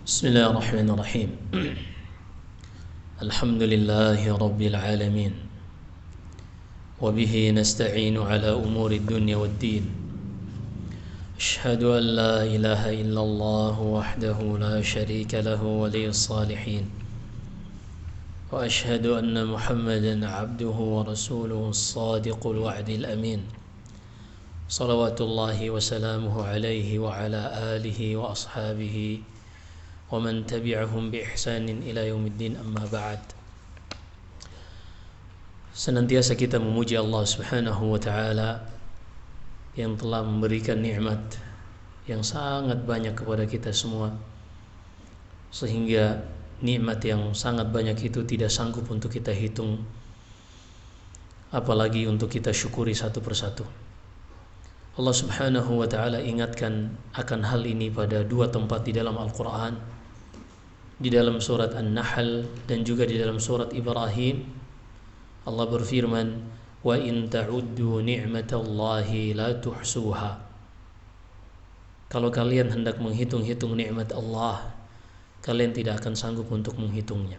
بسم الله الرحمن الرحيم الحمد لله رب العالمين وبه نستعين على أمور الدنيا والدين أشهد أن لا إله إلا الله وحده لا شريك له ولي الصالحين وأشهد أن محمدا عبده ورسوله الصادق الوعد الأمين صلوات الله وسلامه عليه وعلى آله وأصحابه ومن تبعهم بإحسان إلى يوم الدين أما بعد. Senantiasa kita memuji Allah Subhanahu wa taala yang telah memberikan nikmat yang sangat banyak kepada kita semua, sehingga nikmat yang sangat banyak itu tidak sanggup untuk kita hitung, apalagi untuk kita syukuri satu persatu. Allah Subhanahu wa taala ingatkan akan hal ini pada dua tempat di dalam Al-Qur'an, di dalam surat An-Nahl dan juga di dalam surat Ibrahim. Allah berfirman, "Wa in ta'uddu ni'matallahi la tuhsuha." Kalau kalian hendak menghitung-hitung nikmat Allah, kalian tidak akan sanggup untuk menghitungnya.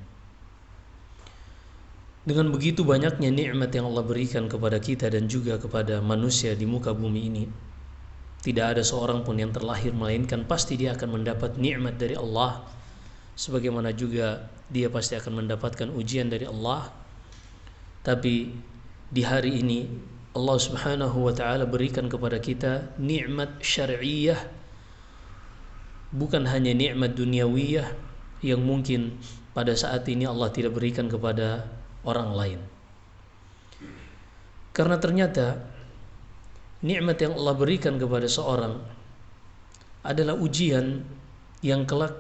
Dengan begitu banyaknya nikmat yang Allah berikan kepada kita dan juga kepada manusia di muka bumi ini, tidak ada seorang pun yang terlahir melainkan pasti dia akan mendapat nikmat dari Allah, sebagaimana juga dia pasti akan mendapatkan ujian dari Allah. Tapi di hari ini Allah Subhanahu wa taala berikan kepada kita nikmat syar'iyyah, bukan hanya nikmat duniawiyah yang mungkin pada saat ini Allah tidak berikan kepada orang lain. Karena ternyata nikmat yang Allah berikan kepada seorang adalah ujian yang kelak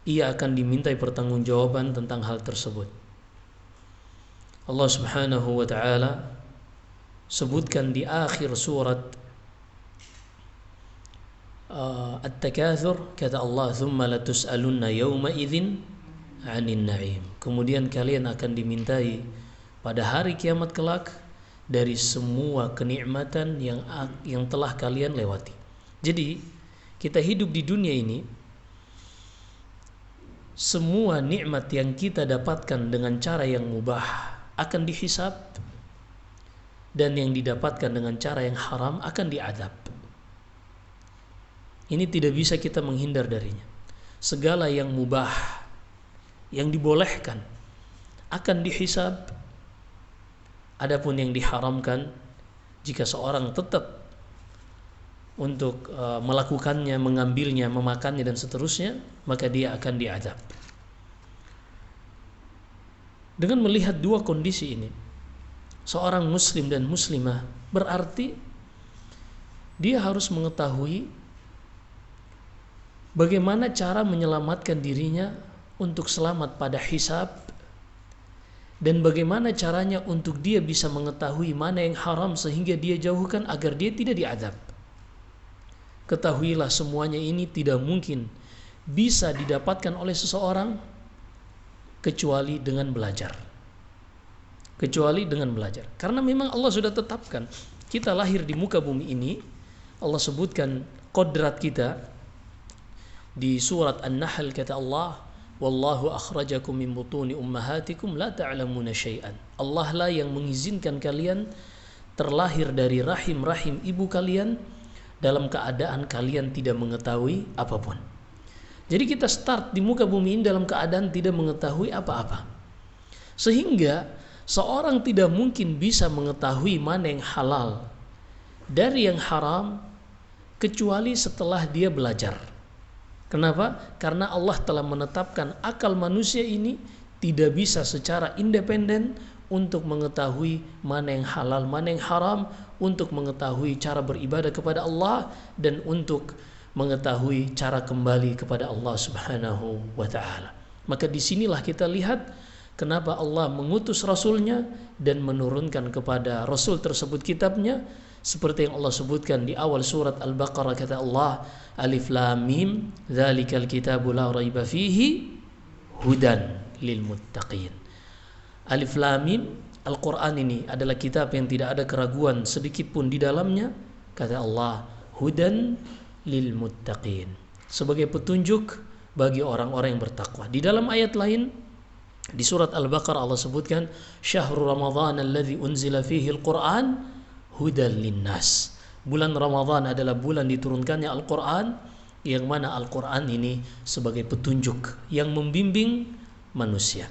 ia akan dimintai pertanggungjawaban tentang hal tersebut. Allah Subhanahu wa taala sebutkan di akhir surat At-Takatsur, kata Allah, "Tsumma latus'alunna yawma idzin 'anil na'im." Kemudian kalian akan dimintai pada hari kiamat kelak dari semua kenikmatan yang telah kalian lewati. Jadi, kita hidup di dunia ini, semua nikmat yang kita dapatkan dengan cara yang mubah akan dihisab, dan yang didapatkan dengan cara yang haram akan diadab. Ini tidak bisa kita menghindar darinya. Segala yang mubah, yang dibolehkan, akan dihisab. Adapun yang diharamkan, jika seorang tetap untuk melakukannya, mengambilnya, memakannya dan seterusnya, maka dia akan diadab. Dengan melihat dua kondisi ini, seorang muslim dan muslimah berarti dia harus mengetahui bagaimana cara menyelamatkan dirinya untuk selamat pada hisab, dan bagaimana caranya untuk dia bisa mengetahui mana yang haram sehingga dia jauhkan agar dia tidak diadab. Ketahuilah semuanya ini tidak mungkin bisa didapatkan oleh seseorang kecuali dengan belajar. Karena memang Allah sudah tetapkan kita lahir di muka bumi ini. Allah sebutkan kodrat kita di surat An-Nahl, kata Allah, "Wallahu akhrajakum min butuni ummahatikum la ta'lamuna syai'an." Allah lah yang mengizinkan kalian terlahir dari rahim-rahim ibu kalian dalam keadaan kalian tidak mengetahui apapun. Jadi kita start di muka bumi ini dalam keadaan tidak mengetahui apa-apa, sehingga seorang tidak mungkin bisa mengetahui mana yang halal dari yang haram kecuali setelah dia belajar. Kenapa? Karena Allah telah menetapkan akal manusia ini tidak bisa secara independen untuk mengetahui mana yang halal, mana yang haram, untuk mengetahui cara beribadah kepada Allah, dan untuk mengetahui cara kembali kepada Allah Subhanahu wa ta'ala. Maka disinilah kita lihat kenapa Allah mengutus Rasulnya dan menurunkan kepada Rasul tersebut kitabnya, seperti yang Allah sebutkan di awal surat Al-Baqarah, kata Allah, "Alif Lam Mim, dzalikal kitabu la raiba fihi hudan lil muttaqin." Alif Lam Mim, Al-Quran ini adalah kitab yang tidak ada keraguan sedikit pun di dalamnya, kata Allah, hudan lil muttaqin, sebagai petunjuk bagi orang-orang yang bertakwa. Di dalam ayat lain di surat Al-Baqarah Allah sebutkan syahrul ramadhan alladzi unzila fihi al-Qur'an hudal linnas. Bulan Ramadan adalah bulan diturunkannya Al-Qur'an, yang mana Al-Qur'an ini sebagai petunjuk yang membimbing manusia.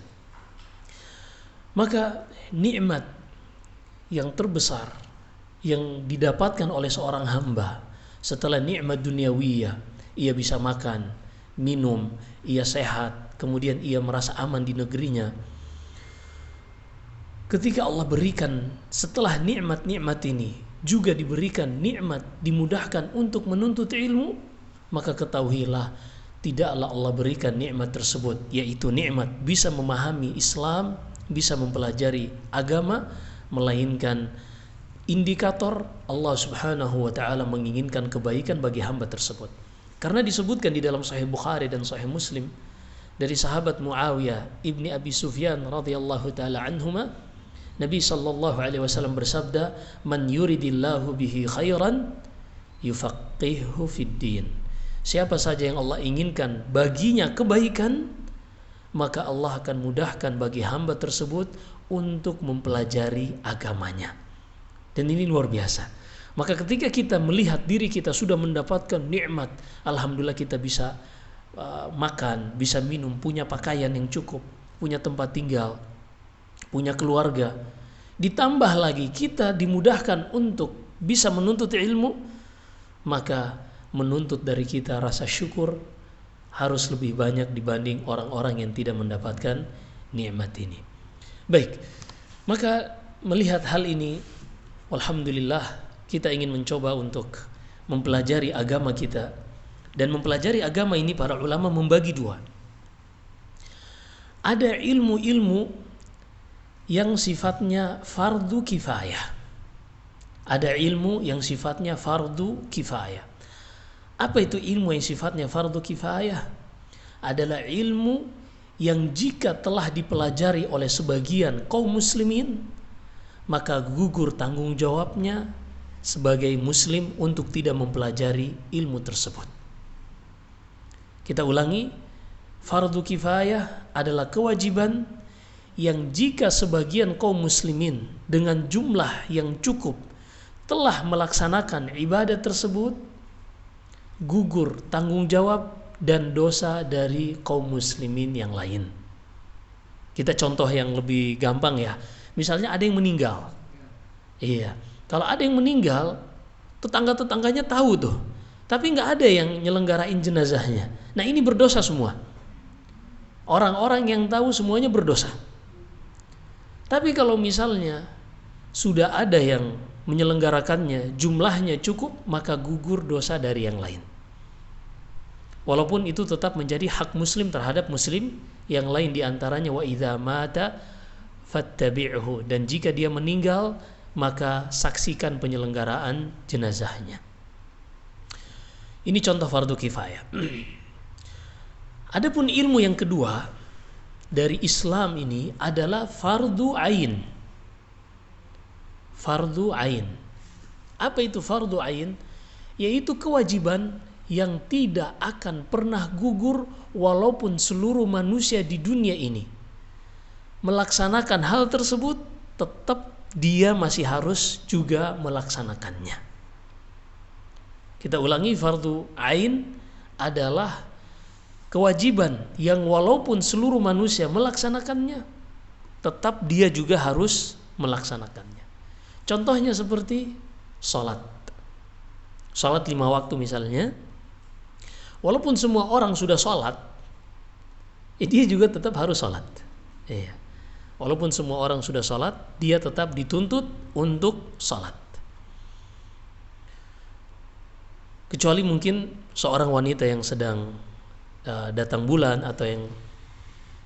Maka nikmat yang terbesar yang didapatkan oleh seorang hamba setelah nikmat duniawiyah, ia bisa makan, minum, ia sehat, kemudian ia merasa aman di negerinya. Ketika Allah berikan setelah nikmat-nikmat ini juga diberikan nikmat dimudahkan untuk menuntut ilmu, maka ketahuilah tidaklah Allah berikan nikmat tersebut, yaitu nikmat bisa memahami Islam, bisa mempelajari agama, melainkan indikator Allah Subhanahu wa taala menginginkan kebaikan bagi hamba tersebut. Karena disebutkan di dalam Sahih Bukhari dan Sahih Muslim dari sahabat Muawiyah ibni Abi Sufyan radhiyallahu taala anhuma, Nabi sallallahu alaihi wasallam bersabda, "Man yuridillahu bihi khairan yufaqihuhu fid din." Siapa saja yang Allah inginkan baginya kebaikan, maka Allah akan mudahkan bagi hamba tersebut untuk mempelajari agamanya. Dan ini luar biasa. Maka ketika kita melihat diri kita sudah mendapatkan nikmat, alhamdulillah kita bisa makan, bisa minum, punya pakaian yang cukup, punya tempat tinggal, punya keluarga, ditambah lagi kita dimudahkan untuk bisa menuntut ilmu, maka menuntut dari kita rasa syukur harus lebih banyak dibanding orang-orang yang tidak mendapatkan nikmat ini. Baik, maka melihat hal ini, alhamdulillah kita ingin mencoba untuk mempelajari agama kita. Dan mempelajari agama ini para ulama membagi dua. Ada ilmu-ilmu yang sifatnya fardu kifayah. Ada ilmu yang sifatnya fardu kifayah. Apa itu ilmu yang sifatnya fardu kifayah? Adalah ilmu yang jika telah dipelajari oleh sebagian kaum muslimin, maka gugur tanggung jawabnya sebagai muslim untuk tidak mempelajari ilmu tersebut. Kita ulangi, fardu kifayah adalah kewajiban yang jika sebagian kaum muslimin dengan jumlah yang cukup telah melaksanakan ibadah tersebut, gugur tanggung jawab dan dosa dari kaum muslimin yang lain. Kita contoh yang lebih gampang ya. Misalnya ada yang meninggal. Iya. Kalau ada yang meninggal, tetangga-tetangganya tahu tuh. Tapi nggak ada yang nyelenggarain jenazahnya. Nah ini berdosa semua. Orang-orang yang tahu semuanya berdosa. Tapi kalau misalnya sudah ada yang menyelenggarakannya, jumlahnya cukup, maka gugur dosa dari yang lain. Walaupun itu tetap menjadi hak muslim terhadap muslim yang lain, diantaranya wa idza mata fattabi'hu, dan jika dia meninggal maka saksikan penyelenggaraan jenazahnya. Ini contoh fardu kifayah. Adapun ilmu yang kedua dari Islam ini adalah fardu ain. Fardu ain. Apa itu fardu ain? Yaitu kewajiban yang tidak akan pernah gugur walaupun seluruh manusia di dunia ini melaksanakan hal tersebut, tetap dia masih harus juga melaksanakannya. Kita ulangi, fardu ain adalah kewajiban yang walaupun seluruh manusia melaksanakannya, tetap dia juga harus melaksanakannya. Contohnya seperti sholat. Sholat 5 waktu misalnya, walaupun semua orang sudah sholat, dia juga tetap harus sholat. Iya. Walaupun semua orang sudah sholat, dia tetap dituntut untuk sholat. Kecuali mungkin seorang wanita yang sedang datang bulan, atau yang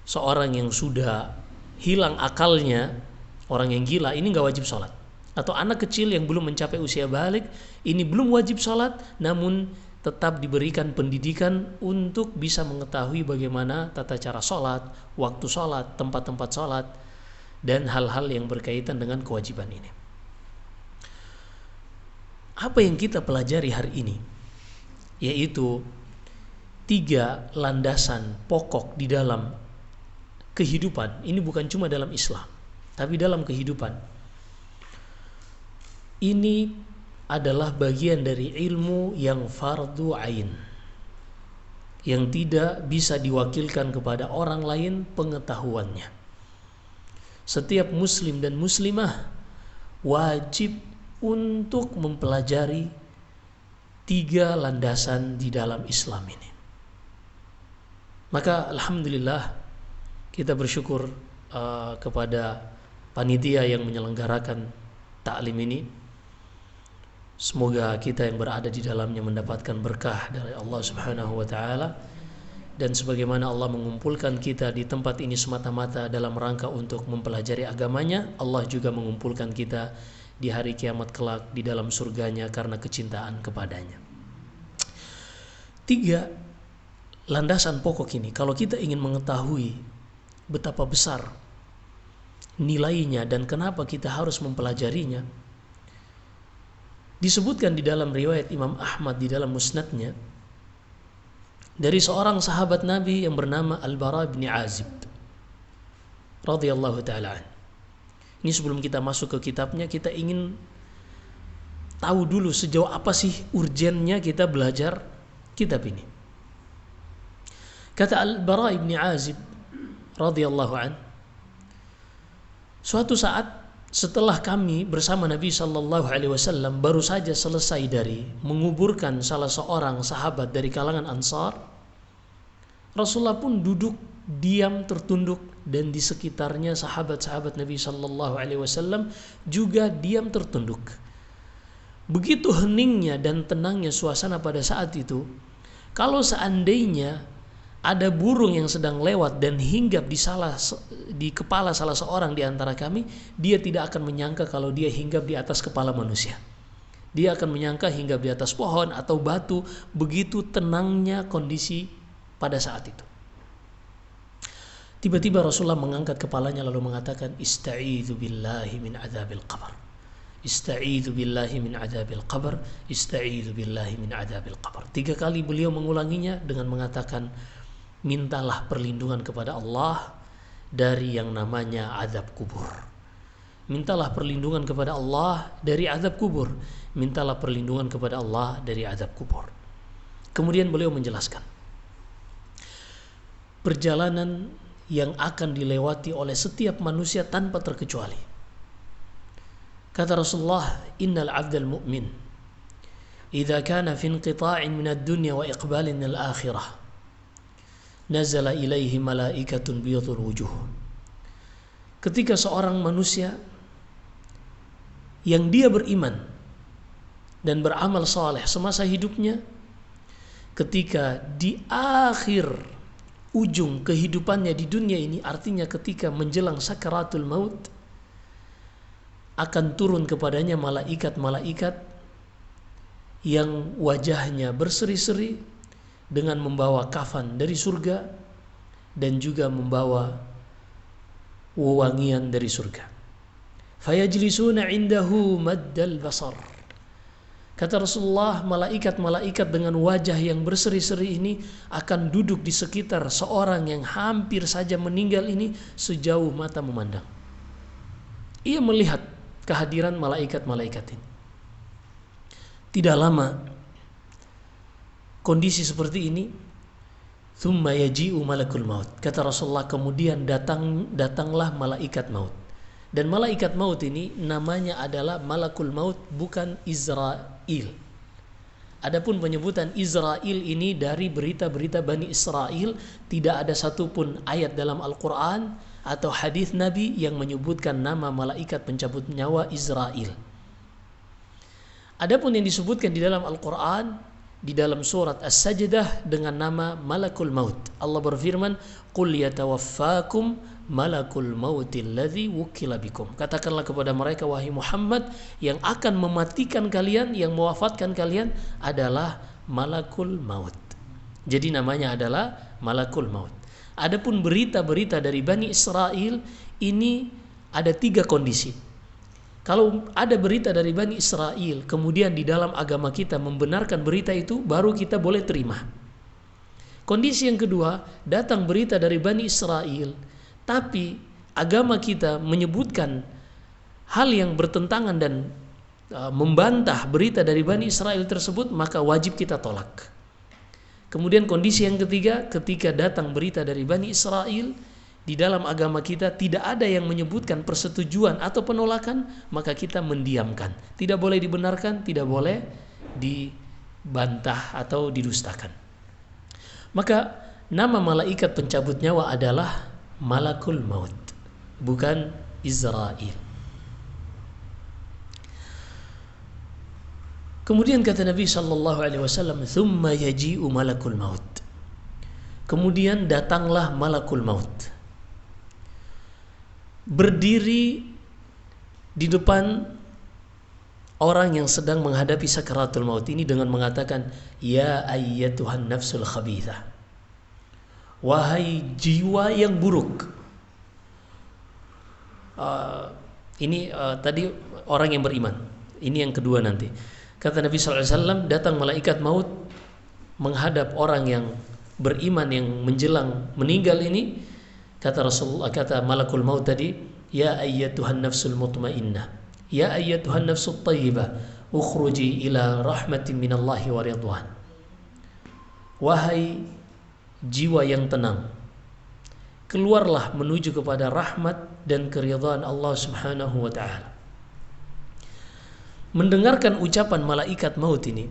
seorang yang sudah hilang akalnya, orang yang gila, ini gak wajib sholat. Atau anak kecil yang belum mencapai usia balik, ini belum wajib sholat, namun tetap diberikan pendidikan untuk bisa mengetahui bagaimana tata cara sholat, waktu sholat, tempat-tempat sholat, dan hal-hal yang berkaitan dengan kewajiban ini. Apa yang kita pelajari hari ini, yaitu tiga landasan pokok di dalam kehidupan. Ini bukan cuma dalam Islam, tapi dalam kehidupan. Ini adalah bagian dari ilmu yang fardu ain, yang tidak bisa diwakilkan kepada orang lain pengetahuannya. Setiap muslim dan muslimah wajib untuk mempelajari tiga landasan di dalam Islam ini. Maka alhamdulillah kita bersyukur kepada panitia yang menyelenggarakan taklim ini. Semoga kita yang berada di dalamnya mendapatkan berkah dari Allah Subhanahu wa taala, dan sebagaimana Allah mengumpulkan kita di tempat ini semata-mata dalam rangka untuk mempelajari agamanya, Allah juga mengumpulkan kita di hari kiamat kelak di dalam surganya karena kecintaan kepadanya. Tiga landasan pokok ini, kalau kita ingin mengetahui betapa besar nilainya dan kenapa kita harus mempelajarinya, disebutkan di dalam riwayat Imam Ahmad di dalam musnadnya dari seorang sahabat Nabi yang bernama Al-Bara bin Azib radhiyallahu ta'ala. Ini sebelum kita masuk ke kitabnya, kita ingin tahu dulu sejauh apa sih urgennya kita belajar kitab ini. Kata Al-Bara bin Azib radhiyallahu an, suatu saat setelah kami bersama Nabi sallallahu alaihi wasallam baru saja selesai dari menguburkan salah seorang sahabat dari kalangan Ansar, Rasulullah pun duduk diam tertunduk, dan di sekitarnya sahabat-sahabat Nabi sallallahu alaihi wasallam juga diam tertunduk. Begitu heningnya dan tenangnya suasana pada saat itu, kalau seandainya ada burung yang sedang lewat dan hinggap di kepala salah seorang di antara kami, dia tidak akan menyangka kalau dia hinggap di atas kepala manusia. Dia akan menyangka hinggap di atas pohon atau batu. Begitu tenangnya kondisi pada saat itu. Tiba-tiba Rasulullah mengangkat kepalanya lalu mengatakan, Ista'idzu billahi min adzabil qabr. Ista'idzu billahi min adzabil qabr. Ista'idzu billahi min adzabil qabr. 3 kali beliau mengulanginya dengan mengatakan, mintalah perlindungan kepada Allah dari yang namanya azab kubur. Mintalah perlindungan kepada Allah dari azab kubur. Mintalah perlindungan kepada Allah dari azab kubur. Kemudian beliau menjelaskan perjalanan yang akan dilewati oleh setiap manusia tanpa terkecuali. Kata Rasulullah, innal abdal mu'min idza kana fi inqita'in min ad-dunya wa iqbalin al-akhirah nazala ilaihi malaikatun biyadul wujuh. Ketika seorang manusia yang dia beriman dan beramal saleh semasa hidupnya, ketika di akhir ujung kehidupannya di dunia ini, artinya ketika menjelang sakaratul maut, akan turun kepadanya malaikat-malaikat yang wajahnya berseri-seri dengan membawa kafan dari surga dan juga membawa wewangian dari surga. Fayajlisuna indahu maddal basar. Kata Rasulullah, malaikat-malaikat dengan wajah yang berseri-seri ini akan duduk di sekitar seorang yang hampir saja meninggal ini sejauh mata memandang. Ia melihat kehadiran malaikat-malaikat ini. Tidak lama kondisi seperti ini, thumma yaji'u malakul maut. Kata Rasulullah, kemudian datanglah malaikat maut. Dan malaikat maut ini namanya adalah malakul maut, bukan Israel. Adapun penyebutan Israel ini dari berita-berita Bani Israel, tidak ada satupun ayat dalam Al-Quran atau hadis Nabi yang menyebutkan nama malaikat pencabut nyawa Israel. Adapun yang disebutkan di dalam Al-Quran, di dalam surat As-Sajdah dengan nama Malakul Maut, Allah berfirman, "Qul yatawaffakum malakul mautil ladzi wukila bikum." Katakanlah kepada mereka, wahai Muhammad, yang akan mematikan kalian, yang mewafatkan kalian adalah Malakul Maut. Jadi namanya adalah Malakul Maut. Adapun berita-berita dari Bani Israel ini ada 3 kondisi. Kalau ada berita dari Bani Israel, kemudian di dalam agama kita membenarkan berita itu, baru kita boleh terima. Kondisi yang kedua, datang berita dari Bani Israel, tapi agama kita menyebutkan hal yang bertentangan dan membantah berita dari Bani Israel tersebut, maka wajib kita tolak. Kemudian kondisi yang ketiga, ketika datang berita dari Bani Israel, di dalam agama kita tidak ada yang menyebutkan persetujuan atau penolakan, maka kita mendiamkan. Tidak boleh dibenarkan, tidak boleh dibantah atau didustakan. Maka nama malaikat pencabut nyawa adalah Malakul Maut, bukan Israel. Kemudian kata Nabi sallallahu alaihi wasallam, "Tsumma yaji'u malakul maut." Kemudian datanglah malakul maut. Berdiri di depan orang yang sedang menghadapi sakaratul maut ini dengan mengatakan, "Ya ayyatuhan nafsul khabithah." Wahai jiwa yang buruk. Tadi orang yang beriman. Ini yang kedua nanti. Kata Nabi SAW, datang malaikat maut menghadap orang yang beriman yang menjelang meninggal ini. Kata Rasulullah, kata malakul maut tadi, "Ya ayyatuhan nafsul mutmainnah, ya ayyatuhan nafsul tayyibah, ukhruji ila rahmatin minallahi wa ridwan." Wahai jiwa yang tenang, keluarlah menuju kepada rahmat dan keridhaan Allah Subhanahu wa taala. Mendengarkan ucapan malaikat maut ini,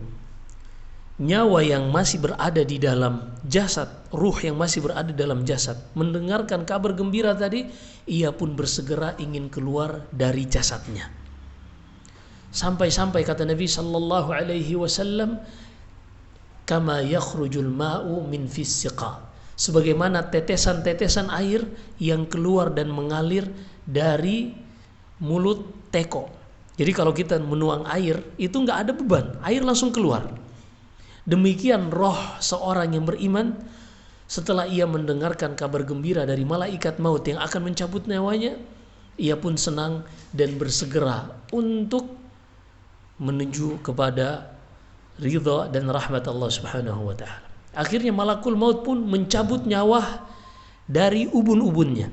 nyawa yang masih berada di dalam jasad, ruh yang masih berada dalam jasad, mendengarkan kabar gembira tadi, ia pun bersegera ingin keluar dari jasadnya. Sampai-sampai kata Nabi sallallahu alaihi wasallam, "Kama yakhrujul ma'u min fis siqa." Sebagaimana tetesan-tetesan air yang keluar dan mengalir dari mulut teko. Jadi kalau kita menuang air, itu nggak ada beban, air langsung keluar. Demikian roh seorang yang beriman, setelah ia mendengarkan kabar gembira dari malaikat maut yang akan mencabut nyawanya, ia pun senang dan bersegera untuk menuju kepada ridha dan rahmat Allah Subhanahu wa taala. Akhirnya malakul maut pun mencabut nyawa dari ubun-ubunnya.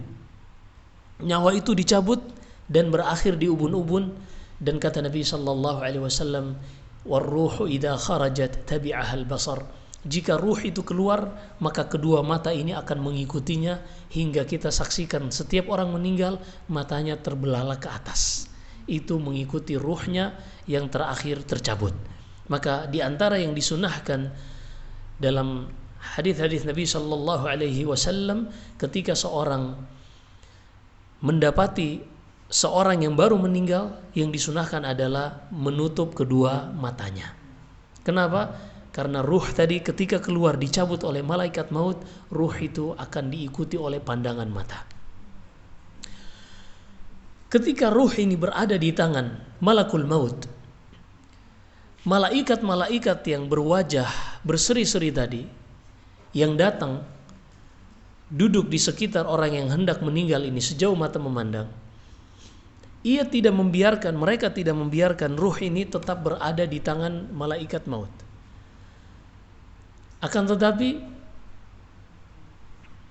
Nyawa itu dicabut dan berakhir di ubun-ubun. Dan kata Nabi sallallahu alaihi wasallam, "War-ruhu idza kharajat tabi'aha al-basar." Jika ruh itu keluar, maka kedua mata ini akan mengikutinya hingga kita saksikan setiap orang meninggal matanya terbelalak ke atas. Itu mengikuti ruhnya yang terakhir tercabut. Maka di antara yang disunahkan dalam hadis-hadis Nabi sallallahu alaihi wasallam, ketika seorang mendapati seorang yang baru meninggal, yang disunahkan adalah menutup kedua matanya. Kenapa? Karena ruh tadi ketika keluar dicabut oleh malaikat maut, ruh itu akan diikuti oleh pandangan mata. Ketika ruh ini berada di tangan malakul maut, malaikat-malaikat yang berwajah berseri-seri tadi, yang datang duduk di sekitar orang yang hendak meninggal ini sejauh mata memandang, mereka tidak membiarkan ruh ini tetap berada di tangan malaikat maut. Akan tetapi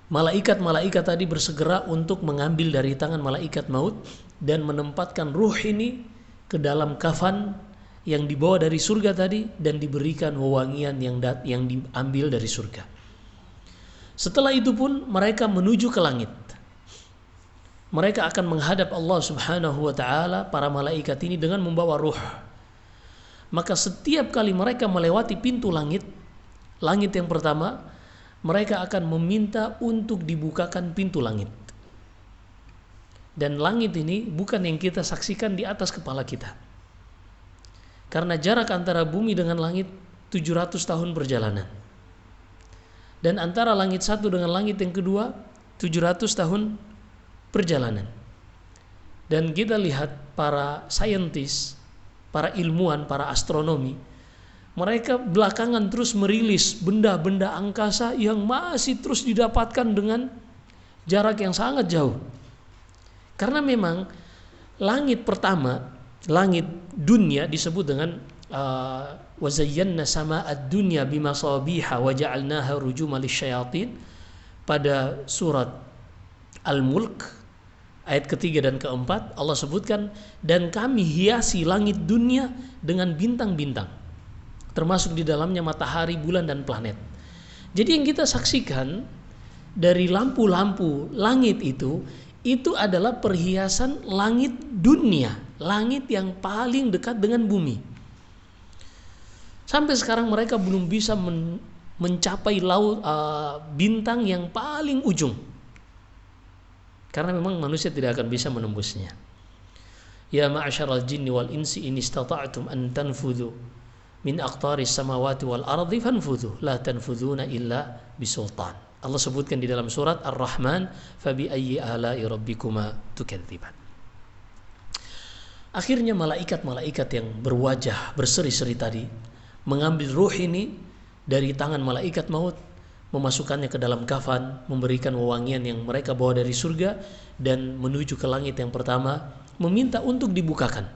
malaikat-malaikat tadi bersegera untuk mengambil dari tangan malaikat maut dan menempatkan ruh ini ke dalam kafan yang dibawa dari surga tadi dan diberikan wewangian yang diambil dari surga. Setelah itu pun mereka menuju ke langit. Mereka akan menghadap Allah Subhanahu wa taala, para malaikat ini, dengan membawa ruh. Maka setiap kali mereka melewati pintu langit yang pertama, mereka akan meminta untuk dibukakan pintu langit. Dan langit ini bukan yang kita saksikan di atas kepala kita. Karena jarak antara bumi dengan langit 700 tahun perjalanan. Dan antara langit satu dengan langit yang kedua 700 tahun perjalanan. Dan kita lihat para saintis, para ilmuwan, para astronomi, mereka belakangan terus merilis benda-benda angkasa yang masih terus didapatkan dengan jarak yang sangat jauh. Karena memang langit pertama, langit dunia disebut dengan wa zayyana sama'ad dunya bimasabiha wa ja'alnaha rujuman lisyayatin, pada surat Al-Mulk ayat ketiga dan keempat Allah sebutkan, dan kami hiasi langit dunia dengan bintang-bintang, termasuk di dalamnya matahari, bulan dan planet. Jadi yang kita saksikan dari lampu-lampu langit itu adalah perhiasan langit dunia, langit yang paling dekat dengan bumi. Sampai sekarang mereka belum bisa mencapai bintang yang paling ujung, karena memang manusia tidak akan bisa menembusnya. Ya ma'asyaral jinni wal insi in istata'tum an tanfudhu min aqtaris samawati wal ardi fanfudhu la tanfudhuna illa bisultan. Allah sebutkan di dalam surat Ar-Rahman, fabi ayyi ala'i rabbikuma tukadziban. Akhirnya malaikat-malaikat yang berwajah berseri-seri tadi mengambil ruh ini dari tangan malaikat maut, memasukkannya ke dalam kafan, memberikan wewangian yang mereka bawa dari surga, dan menuju ke langit yang pertama, meminta untuk dibukakan.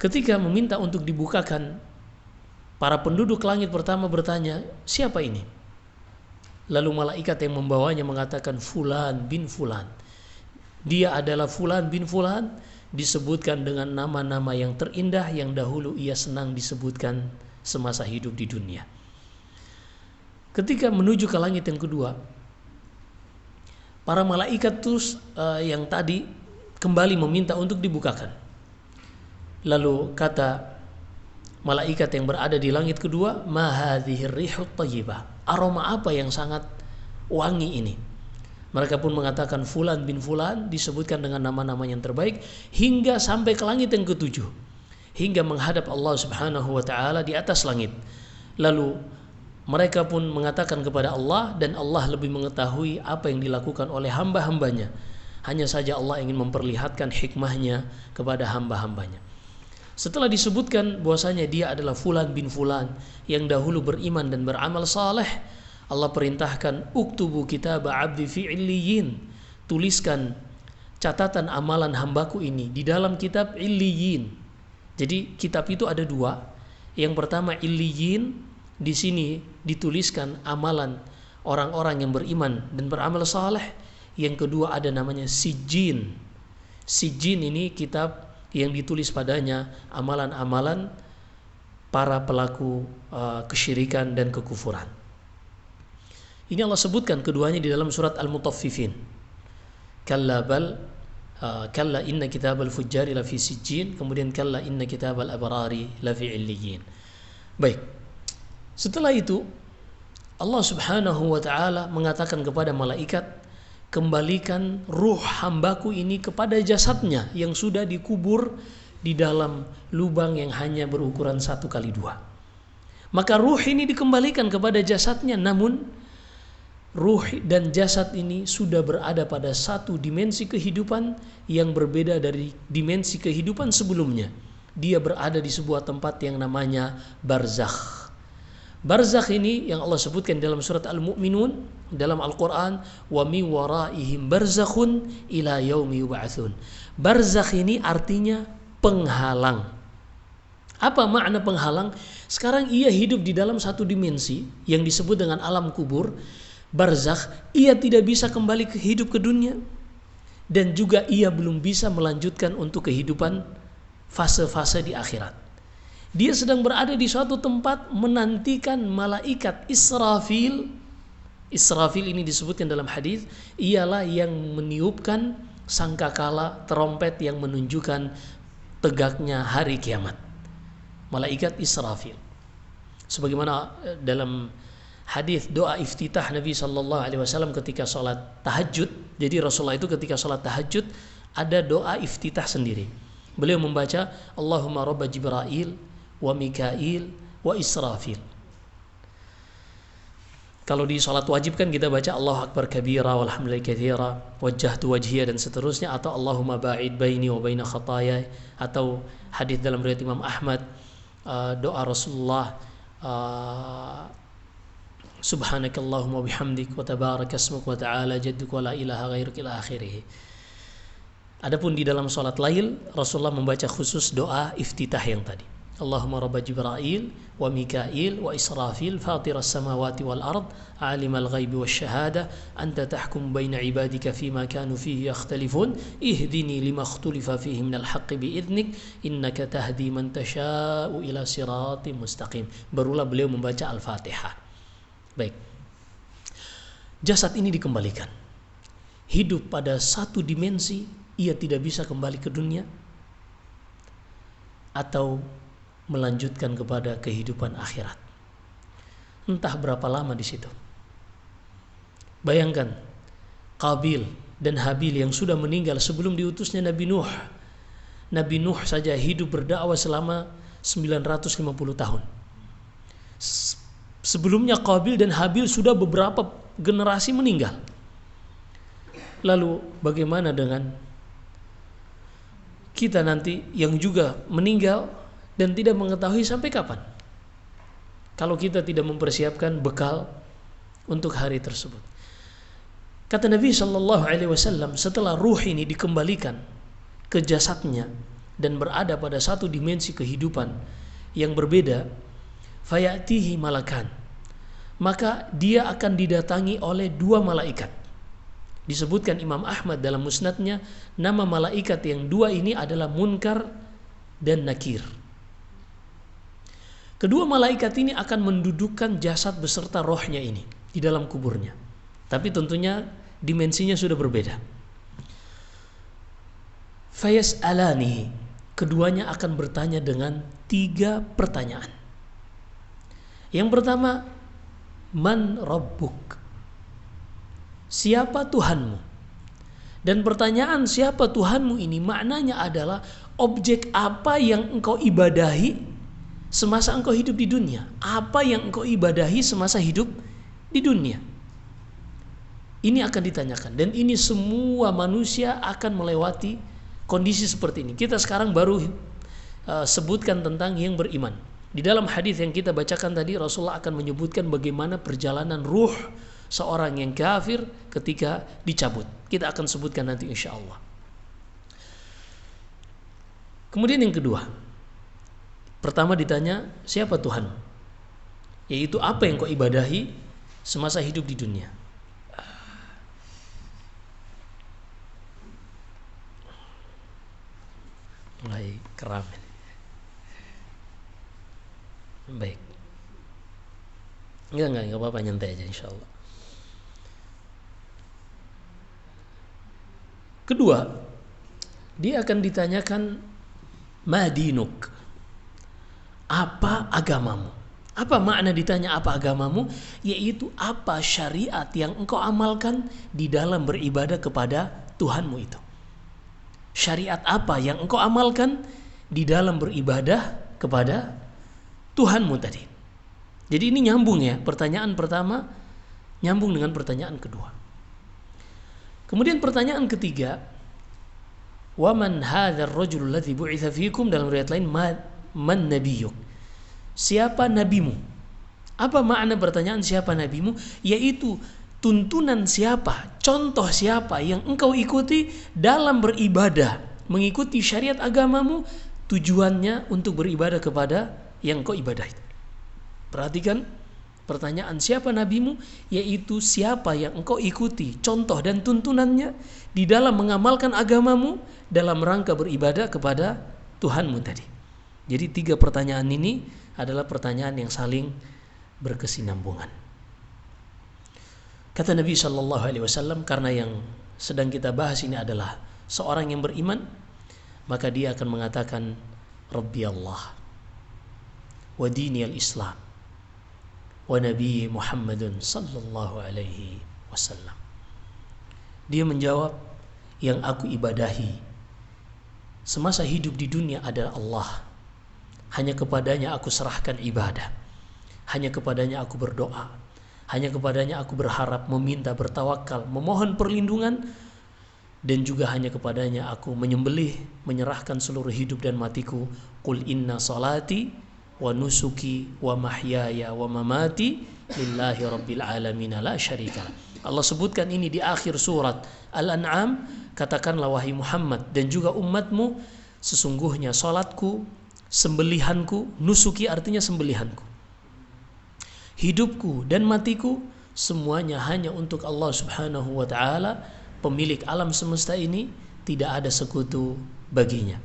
Ketika meminta untuk dibukakan, para penduduk langit pertama bertanya, siapa ini? Lalu malaikat yang membawanya mengatakan, Fulan bin Fulan. Dia adalah Fulan bin Fulan, disebutkan dengan nama-nama yang terindah yang dahulu ia senang disebutkan semasa hidup di dunia. Ketika menuju ke langit yang kedua, para malaikat terus yang tadi kembali meminta untuk dibukakan. Lalu kata malaikat yang berada di langit kedua, ma hadhir rihut thayyibah, aroma apa yang sangat wangi ini? Mereka pun mengatakan Fulan bin Fulan, disebutkan dengan nama-nama yang terbaik, hingga sampai ke langit yang ketujuh, hingga menghadap Allah Subhanahu wa ta'ala di atas langit. Lalu mereka pun mengatakan kepada Allah, dan Allah lebih mengetahui apa yang dilakukan oleh hamba-hambanya. Hanya saja Allah ingin memperlihatkan hikmahnya kepada hamba-hambanya. Setelah disebutkan bahwasanya dia adalah Fulan bin Fulan yang dahulu beriman dan beramal saleh, Allah perintahkan, uktubu kitab abdi fi illiyin, tuliskan catatan amalan hambaku ini di dalam kitab illiyin. Jadi kitab itu ada dua. Yang pertama illiyin, di sini dituliskan amalan orang-orang yang beriman dan beramal saleh. Yang kedua ada namanya sijin. Sijin ini kitab yang ditulis padanya amalan-amalan para pelaku kesyirikan dan kekufuran. Ini Allah sebutkan keduanya di dalam surat Al-Mutaffifin. Kalla inna kitabal fujjari lafi sijjin, kemudian kalla inna kitabal abrari lafi illiyin. Baik. Setelah itu Allah Subhanahu wa taala mengatakan kepada malaikat, kembalikan ruh hambaku ini kepada jasadnya yang sudah dikubur di dalam lubang yang hanya berukuran 1x2. Maka ruh ini dikembalikan kepada jasadnya, namun ruh dan jasad ini sudah berada pada satu dimensi kehidupan yang berbeda dari dimensi kehidupan sebelumnya. Dia berada di sebuah tempat yang namanya barzakh. Barzakh ini yang Allah sebutkan dalam surat Al-Mu'minun dalam Al-Quran, wa mi waraihim barzakhun ila yaumi yub'atsun. Barzakh ini artinya penghalang. Apa makna penghalang? Sekarang ia hidup di dalam satu dimensi yang disebut dengan alam kubur. Barzakh, ia tidak bisa kembali ke hidup ke dunia, dan juga ia belum bisa melanjutkan untuk kehidupan fase-fase di akhirat. Dia sedang berada di suatu tempat menantikan malaikat Israfil. Israfil ini disebutkan dalam hadis, ialah yang meniupkan sangkakala trompet yang menunjukkan tegaknya hari kiamat. Malaikat Israfil. Sebagaimana dalam hadis doa iftitah Nabi SAW ketika sholat tahajud. Jadi Rasulullah itu ketika sholat tahajud ada doa iftitah sendiri. Beliau membaca Allahumma rabba Jibril wa Mikail wa Israfil. Kalau di sholat wajib kan kita baca Allahu Akbar kabira walhamdulillahi katsira wajjahtu wajhiya dan seterusnya, atau Allahumma ba'id baini wa baina khataya, atau hadis dalam riwayat Imam Ahmad doa Rasulullah Subhanakallahumma bihamdik wa tabaraka ismuk wa ta'ala jadduk wa la ilaha ghairuk ila akhirih. Adapun di dalam salat lail Rasulullah membaca khusus doa iftitah yang tadi. Allahumma rabba Jibril wa Mikail wa Israfil fatiras samawati wal ard alimal ghaibi wasyahada anta tahkum baina ibadika fima kanu fihi yakhtalifun ihdini lima ikhtalifa fihi minal haqqi biidnik innaka tahdi man tasha'u ila siratim mustaqim. Barulah beliau membaca Al-Fatihah. Baik. Jasad ini dikembalikan. Hidup pada satu dimensi, ia tidak bisa kembali ke dunia atau melanjutkan kepada kehidupan akhirat. Entah berapa lama di situ. Bayangkan Qabil dan Habil yang sudah meninggal sebelum diutusnya Nabi Nuh. Nabi Nuh saja hidup berdakwah selama 950 tahun. Sebelumnya Qabil dan Habil sudah beberapa generasi meninggal. Lalu bagaimana dengan kita nanti yang juga meninggal dan tidak mengetahui sampai kapan, kalau kita tidak mempersiapkan bekal untuk hari tersebut. Kata Nabi SAW, setelah ruh ini dikembalikan ke jasadnya dan berada pada satu dimensi kehidupan yang berbeda, fayatihi malakan, maka dia akan didatangi oleh dua malaikat. Disebutkan Imam Ahmad dalam musnadnya, nama malaikat yang dua ini adalah Munkar dan Nakir. Kedua malaikat ini akan mendudukkan jasad beserta rohnya ini di dalam kuburnya. Tapi tentunya dimensinya sudah berbeda. Fayas'alani, keduanya akan bertanya dengan 3 pertanyaan. Yang pertama, man rabbuk? Siapa Tuhanmu? Dan pertanyaan siapa Tuhanmu ini maknanya adalah objek apa yang engkau ibadahi semasa engkau hidup di dunia. Apa yang engkau ibadahi semasa hidup di dunia. Ini akan ditanyakan. Dan ini semua manusia akan melewati kondisi seperti ini. Kita sekarang baru sebutkan tentang yang beriman. Di dalam hadis yang kita bacakan tadi, Rasulullah akan menyebutkan bagaimana perjalanan ruh seorang yang kafir ketika dicabut. Kita akan sebutkan nanti insya Allah. Kemudian yang kedua, pertama ditanya siapa Tuhan, yaitu apa yang kau ibadahi semasa hidup di dunia. Mulai keram. Baik. Enggak apa-apa, nyantai aja insya Allah. Kedua, dia akan ditanyakan madinuk, apa agamamu? Apa makna ditanya apa agamamu? Yaitu apa syariat yang engkau amalkan di dalam beribadah kepada Tuhanmu itu. Syariat apa yang engkau amalkan di dalam beribadah kepada Tuhanmu tadi. Jadi ini nyambung ya, pertanyaan pertama nyambung dengan pertanyaan kedua. Kemudian pertanyaan ketiga, wa man hadzal rajul alladzi bu'itsa fiikum, dalam riwayat lain man nabiyyuk? Siapa nabimu? Apa makna pertanyaan siapa nabimu? Yaitu tuntunan siapa, contoh siapa yang engkau ikuti dalam beribadah, mengikuti syariat agamamu, tujuannya untuk beribadah kepada yang engkau ibadahi. Perhatikan pertanyaan siapa nabimu, yaitu siapa yang engkau ikuti contoh dan tuntunannya di dalam mengamalkan agamamu dalam rangka beribadah kepada Tuhanmu tadi. Jadi 3 pertanyaan ini adalah pertanyaan yang saling berkesinambungan. Kata Nabi SAW, karena yang sedang kita bahas ini adalah seorang yang beriman, maka dia akan mengatakan Rabbi Allah wa dini al-Islam wa Nabi Muhammadun sallallahu alaihi wasallam. Dia menjawab, yang aku ibadahi semasa hidup di dunia adalah Allah. Hanya kepadanya aku serahkan ibadah. Hanya kepadanya aku berdoa. Hanya kepadanya aku berharap, meminta, bertawakal, memohon perlindungan. Dan juga hanya kepadanya aku menyembelih, menyerahkan seluruh hidup dan matiku. Qul inna salati wa nusuki wa mahyaya wa mamati lillahi rabbil alamin la syarika. Allah sebutkan ini di akhir surat Al-An'am. Katakanlah wahai Muhammad dan juga umatmu, sesungguhnya salatku, sembelihanku, nusuki artinya sembelihanku, hidupku dan matiku, semuanya hanya untuk Allah Subhanahu wa ta'ala, pemilik alam semesta ini, tidak ada sekutu baginya.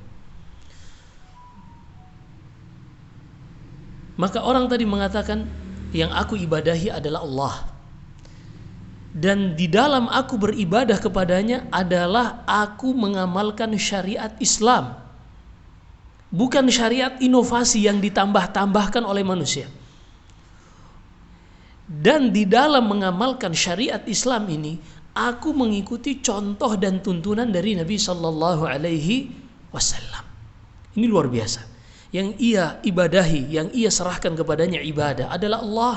Maka orang tadi mengatakan, yang aku ibadahi adalah Allah, dan di dalam aku beribadah kepadanya adalah aku mengamalkan syariat Islam, bukan syariat inovasi yang ditambah-tambahkan oleh manusia. Dan di dalam mengamalkan syariat Islam ini, aku mengikuti contoh dan tuntunan dari Nabi Sallallahu Alaihi Wasallam. Ini luar biasa. Yang ia ibadahi, yang ia serahkan kepadanya ibadah adalah Allah.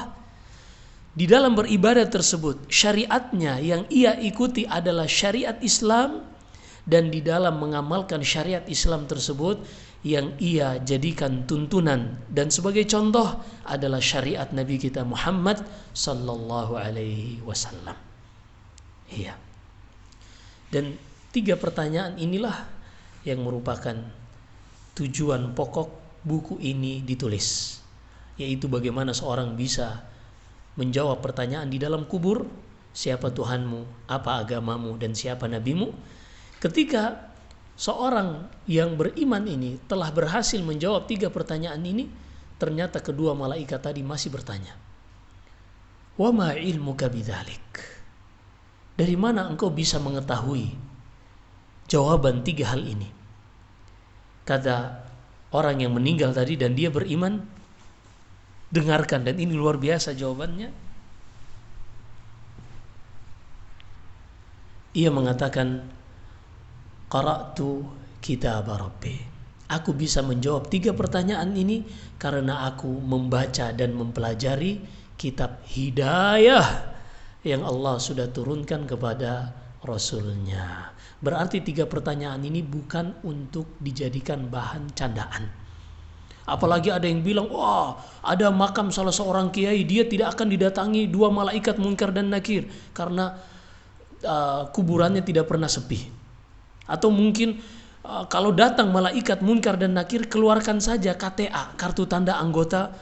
Di dalam beribadah tersebut, syariatnya yang ia ikuti adalah syariat Islam, dan di dalam mengamalkan syariat Islam tersebut, yang ia jadikan tuntunan dan sebagai contoh adalah syariat Nabi kita Muhammad Sallallahu Alaihi Wasallam. Iya. Dan 3 pertanyaan inilah yang merupakan tujuan pokok buku ini ditulis, yaitu bagaimana seorang bisa menjawab pertanyaan di dalam kubur, siapa Tuhanmu, apa agamamu, dan siapa nabimu. Ketika seorang yang beriman ini telah berhasil menjawab 3 pertanyaan ini, ternyata kedua malaikat tadi masih bertanya, wa ma ilmuka bidzalik, dari mana engkau bisa mengetahui jawaban 3 hal ini? Kata orang yang meninggal tadi dan dia beriman, dengarkan, dan ini luar biasa jawabannya. Ia mengatakan, qara'tu kitab Rabbi. Aku bisa menjawab 3 pertanyaan ini karena aku membaca dan mempelajari kitab hidayah yang Allah sudah turunkan kepada Rasulnya. Berarti 3 pertanyaan ini bukan untuk dijadikan bahan candaan. Apalagi ada yang bilang, wah, ada makam salah seorang kiai, dia tidak akan didatangi 2 malaikat Munkar dan Nakir karena kuburannya tidak pernah sepi. Atau mungkin kalau datang malaikat Munkar dan Nakir, keluarkan saja KTA, kartu tanda anggota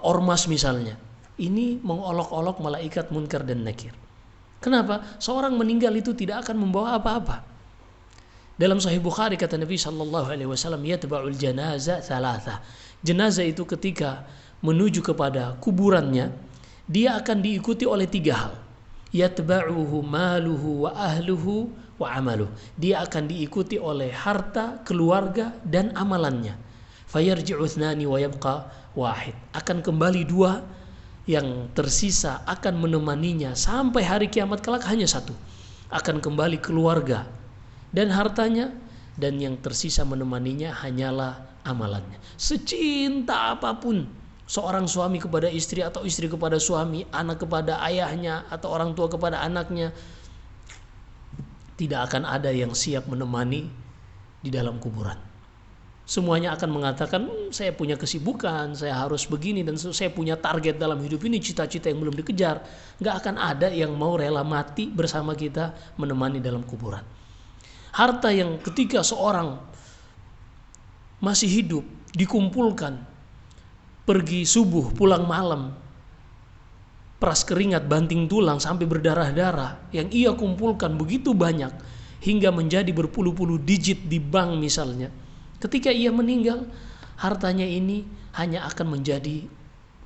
ormas misalnya. Ini mengolok-olok malaikat Munkar dan Nakir. Kenapa? Seorang meninggal itu tidak akan membawa apa-apa. Dalam Sahih Bukhari kata Nabi Sallallahu Alaihi Wasallam, yatba'ul janazah thalatha. Jenazah itu ketika menuju kepada kuburannya, dia akan diikuti oleh 3 hal. Yatba'uhu maluhu wa ahluhu wa amaluh. Dia akan diikuti oleh harta, keluarga, dan amalannya. Fayarji'u thnani wa yabqa wahid. Akan kembali 2, yang tersisa akan menemaninya sampai hari kiamat kelak hanya 1. Akan kembali keluarga dan hartanya, dan yang tersisa menemaninya hanyalah amalannya. Secinta apapun seorang suami kepada istri, atau istri kepada suami, anak kepada ayahnya, atau orang tua kepada anaknya, tidak akan ada yang siap menemani di dalam kuburan. Semuanya akan mengatakan, saya punya kesibukan, saya harus begini, dan saya punya target dalam hidup ini, cita-cita yang belum dikejar. Gak akan ada yang mau rela mati bersama kita menemani dalam kuburan. Harta yang ketika seorang masih hidup dikumpulkan, pergi subuh pulang malam, peras keringat banting tulang sampai berdarah-darah, yang ia kumpulkan begitu banyak hingga menjadi berpuluh-puluh digit di bank misalnya. Ketika ia meninggal, hartanya ini hanya akan menjadi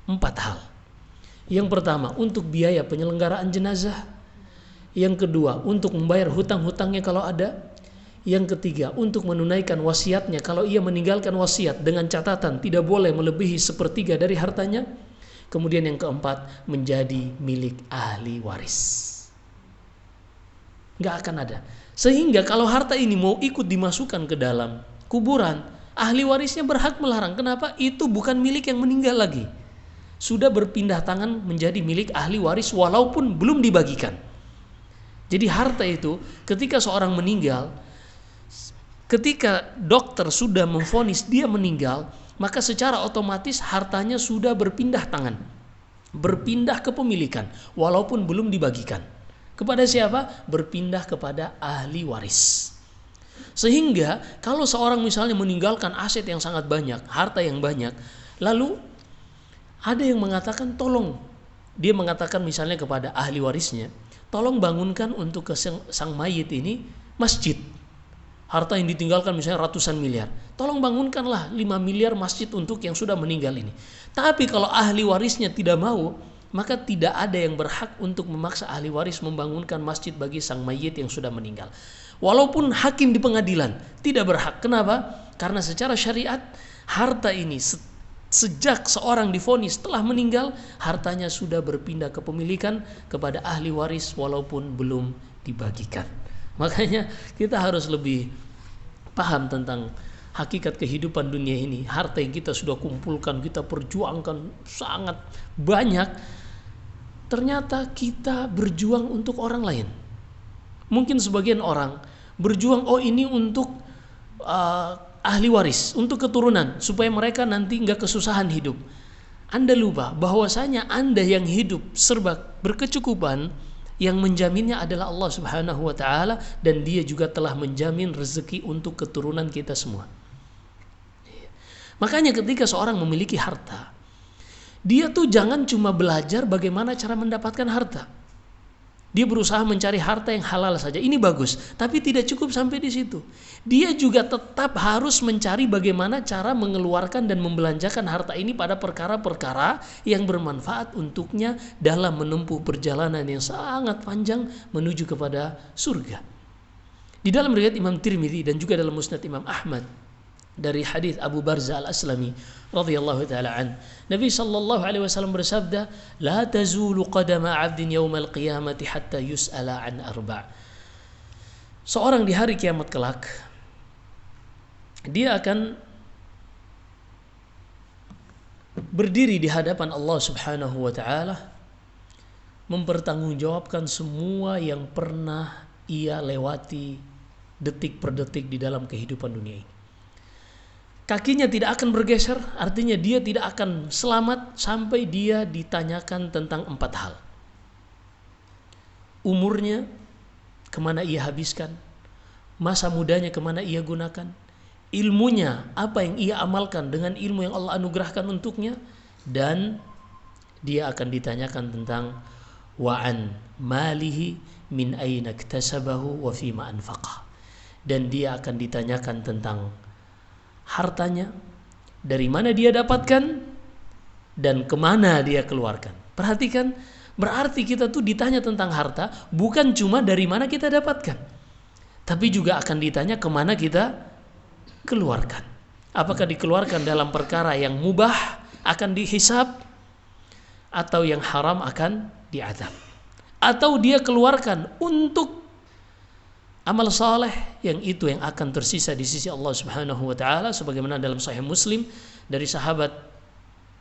4 hal. Yang pertama, untuk biaya penyelenggaraan jenazah. Yang kedua, untuk membayar hutang-hutangnya kalau ada. Yang ketiga, untuk menunaikan wasiatnya kalau ia meninggalkan wasiat dengan catatan tidak boleh melebihi 1/3 dari hartanya. Kemudian yang keempat, menjadi milik ahli waris. Gak akan ada. Sehingga kalau harta ini mau ikut dimasukkan ke dalam kuburan, ahli warisnya berhak melarang. Kenapa? Itu bukan milik yang meninggal lagi. Sudah berpindah tangan menjadi milik ahli waris walaupun belum dibagikan. Jadi harta itu ketika seorang meninggal, ketika dokter sudah memvonis dia meninggal, maka secara otomatis hartanya sudah berpindah tangan, berpindah kepemilikan walaupun belum dibagikan. Kepada siapa? Berpindah kepada ahli waris. Sehingga kalau seorang misalnya meninggalkan aset yang sangat banyak, harta yang banyak, lalu ada yang mengatakan tolong, dia mengatakan misalnya kepada ahli warisnya, tolong bangunkan untuk ke sang mayit ini masjid. Harta yang ditinggalkan misalnya ratusan miliar, tolong bangunkanlah 5 miliar masjid untuk yang sudah meninggal ini. Tapi kalau ahli warisnya tidak mau, maka tidak ada yang berhak untuk memaksa ahli waris membangunkan masjid bagi sang mayit yang sudah meninggal. Walaupun hakim di pengadilan tidak berhak. Kenapa? Karena secara syariat harta ini sejak seorang divonis telah meninggal, hartanya sudah berpindah kepemilikan kepada ahli waris walaupun belum dibagikan. Makanya kita harus lebih paham tentang hakikat kehidupan dunia ini. Harta yang kita sudah kumpulkan, kita perjuangkan sangat banyak, ternyata kita berjuang untuk orang lain. Mungkin sebagian orang berjuang, oh ini untuk ahli waris, untuk keturunan, supaya mereka nanti nggak kesusahan hidup. Anda lupa bahwasanya Anda yang hidup serba berkecukupan, yang menjaminnya adalah Allah Subhanahu wa taala, dan Dia juga telah menjamin rezeki untuk keturunan kita semua. Makanya ketika seorang memiliki harta, dia tuh jangan cuma belajar bagaimana cara mendapatkan harta. Dia berusaha mencari harta yang halal saja. Ini bagus, tapi tidak cukup sampai di situ. Dia juga tetap harus mencari bagaimana cara mengeluarkan dan membelanjakan harta ini pada perkara-perkara yang bermanfaat untuknya dalam menempuh perjalanan yang sangat panjang menuju kepada surga. Di dalam riwayat Imam Tirmidzi dan juga dalam Musnad Imam Ahmad dari hadis Abu Barzah Al-Aslami radhiyallahu taala an, Nabi sallallahu alaihi wasallam bersabda, la tazulu qadama 'abdin yaumal qiyamati hatta yus'ala an arba'. Seorang di hari kiamat kelak, dia akan berdiri di hadapan Allah Subhanahu wa taala, mempertanggungjawabkan semua yang pernah ia lewati detik per detik di dalam kehidupan dunia ini. Kakinya tidak akan bergeser, artinya dia tidak akan selamat sampai dia ditanyakan tentang 4 hal. Umurnya, kemana ia habiskan, masa mudanya kemana ia gunakan, ilmunya, apa yang ia amalkan dengan ilmu yang Allah anugerahkan untuknya, dan dia akan ditanyakan tentang wa'an malihi min aina iktasabahu wa fima anfaqah. Dan dia akan ditanyakan tentang hartanya, dari mana dia dapatkan dan kemana dia keluarkan. Perhatikan, berarti kita tuh ditanya tentang harta bukan cuma dari mana kita dapatkan, tapi juga akan ditanya kemana kita keluarkan. Apakah dikeluarkan dalam perkara yang mubah akan dihisab, atau yang haram akan diazab, atau dia keluarkan untuk amal saleh yang itu yang akan tersisa di sisi Allah Subhanahu wa taala, sebagaimana dalam Sahih Muslim dari sahabat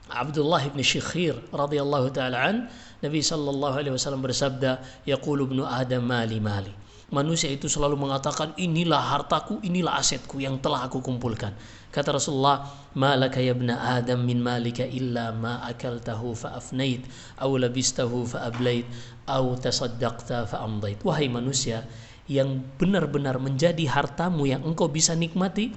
Abdullah bin Syikhir radhiyallahu taala an, Nabi sallallahu alaihi wasallam bersabda, yaqulu ibnu adam mali mali. Manusia itu selalu mengatakan, inilah hartaku, inilah asetku yang telah aku kumpulkan. Kata Rasulullah, malaka ya ibna adam min malika illa ma akaltahu fa afnait aw labistahu fa ablait aw tasaddaqta fa amdait. Wahai manusia, yang benar-benar menjadi hartamu yang engkau bisa nikmati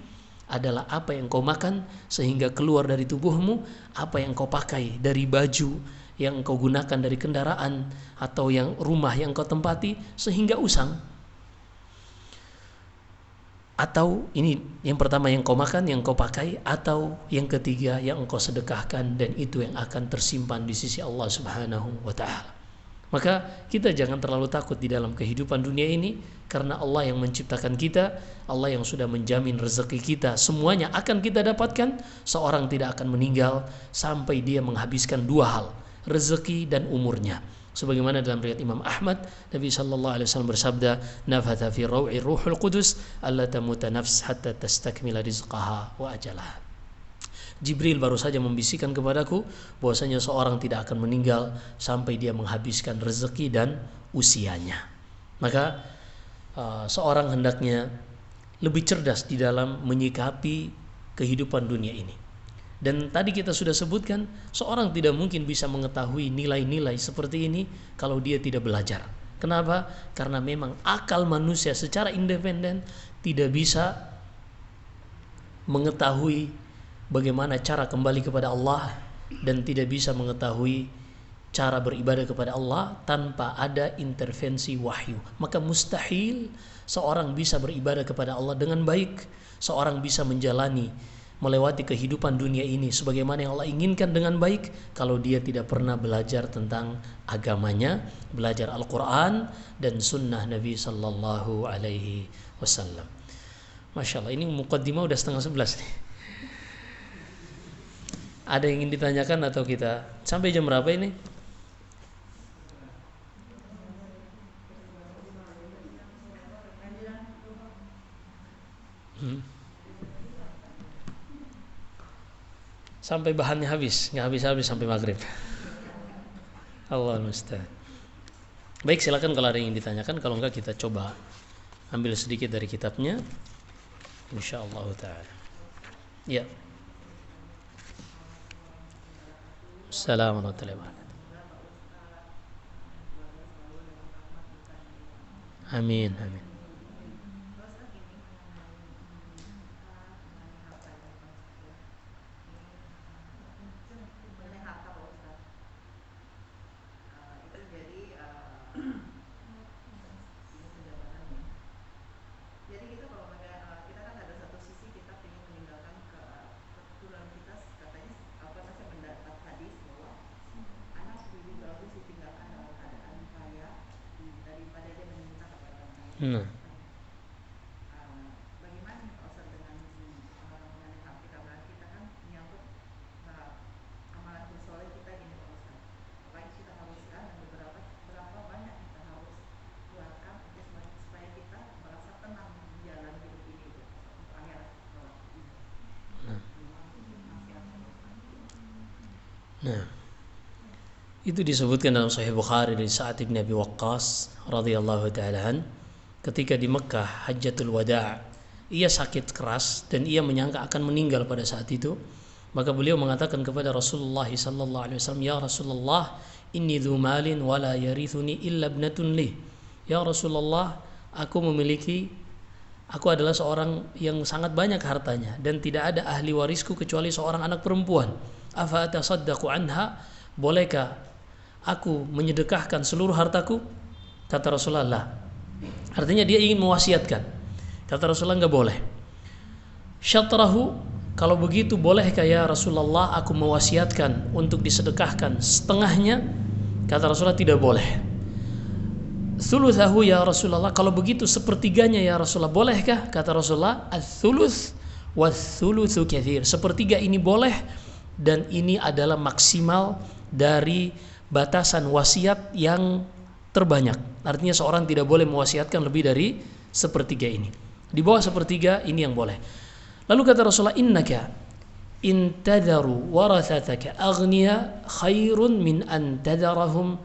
adalah apa yang kau makan sehingga keluar dari tubuhmu, apa yang kau pakai dari baju yang engkau gunakan dari kendaraan, atau yang rumah yang kau tempati sehingga usang. Atau ini yang pertama yang kau makan, yang kau pakai, atau yang ketiga yang engkau sedekahkan, dan itu yang akan tersimpan di sisi Allah Subhanahu wa taala. Maka kita jangan terlalu takut di dalam kehidupan dunia ini, karena Allah yang menciptakan kita, Allah yang sudah menjamin rezeki kita, semuanya akan kita dapatkan. Seorang tidak akan meninggal sampai dia menghabiskan 2 hal, rezeki dan umurnya. Sebagaimana dalam riwayat Imam Ahmad, Nabi sallallahu alaihi wasallam bersabda, nafatha fi raw'i ruhul qudus alla tamuta nafs hatta tastakmila rizqaha wa ajalaha. Jibril baru saja membisikkan kepadaku bahwasanya seorang tidak akan meninggal sampai dia menghabiskan rezeki dan usianya. Maka seorang hendaknya lebih cerdas di dalam menyikapi kehidupan dunia ini. Dan tadi kita sudah sebutkan, seorang tidak mungkin bisa mengetahui nilai-nilai seperti ini kalau dia tidak belajar. Kenapa? Karena memang akal manusia secara independen tidak bisa mengetahui bagaimana cara kembali kepada Allah dan tidak bisa mengetahui cara beribadah kepada Allah tanpa ada intervensi wahyu. Maka mustahil seorang bisa beribadah kepada Allah dengan baik, seorang bisa melewati kehidupan dunia ini sebagaimana yang Allah inginkan dengan baik kalau dia tidak pernah belajar tentang agamanya, belajar Al-Quran dan sunnah Nabi Sallallahu Alaihi Wasallam. Masya Allah, ini muqaddimah udah 10:30 nih. Ada yang ingin ditanyakan atau kita sampai jam berapa ini? Sampai bahannya habis, nggak habis-habis sampai maghrib. Allah musta'an. Baik, silakan kalau ada yang ditanyakan, kalau enggak kita coba ambil sedikit dari kitabnya, insyaallah taala. Ya. Assalamualaikum warahmatullahi wabarakatuh. Amin, amin. Nah, Bagaimana Pak Ustaz dengan mengenai hak kita? Berarti kita kan menyangkut amalan soleh kita gini Pak Ustaz. Apa yang kita haruskan dan berapa banyak kita harus keluarkan supaya kita merasa tenang menjalani hidup ini untuk akhirat ini. nah, itu disebutkan dalam Sahih Bukhari dari Sa'ad bin Abi Waqqas radhiyallahu ta'ala an. Ketika di Mekah Hajjatul Wada', ia sakit keras dan ia menyangka akan meninggal pada saat itu. Maka beliau mengatakan kepada Rasulullah sallallahu alaihi wasallam, "Ya Rasulullah, inni dzu malin wa la yarithuni illa ibnatun li." Ya Rasulullah, aku adalah seorang yang sangat banyak hartanya dan tidak ada ahli warisku kecuali seorang anak perempuan. Afa atasaddaqu anha? Bolehkah aku menyedekahkan seluruh hartaku? Kata Rasulullah, artinya dia ingin mewasiatkan. Kata Rasulullah, enggak boleh. Syatrahu, kalau begitu bolehkah ya Rasulullah aku mewasiatkan untuk disedekahkan setengahnya? Kata Rasulullah, tidak boleh. Thuluthahu ya Rasulullah, kalau begitu sepertiganya ya Rasulullah, bolehkah? Kata Rasulullah, ats-thuluts wath-thulutsu katsir. Sepertiga ini boleh dan ini adalah maksimal dari batasan wasiat yang terbanyak. Artinya seorang tidak boleh mewasiatkan lebih dari sepertiga ini. Di bawah sepertiga ini yang boleh. Lalu kata Rasulullah, innaka in tadharu warathataka aghniya khairun min an tadharahum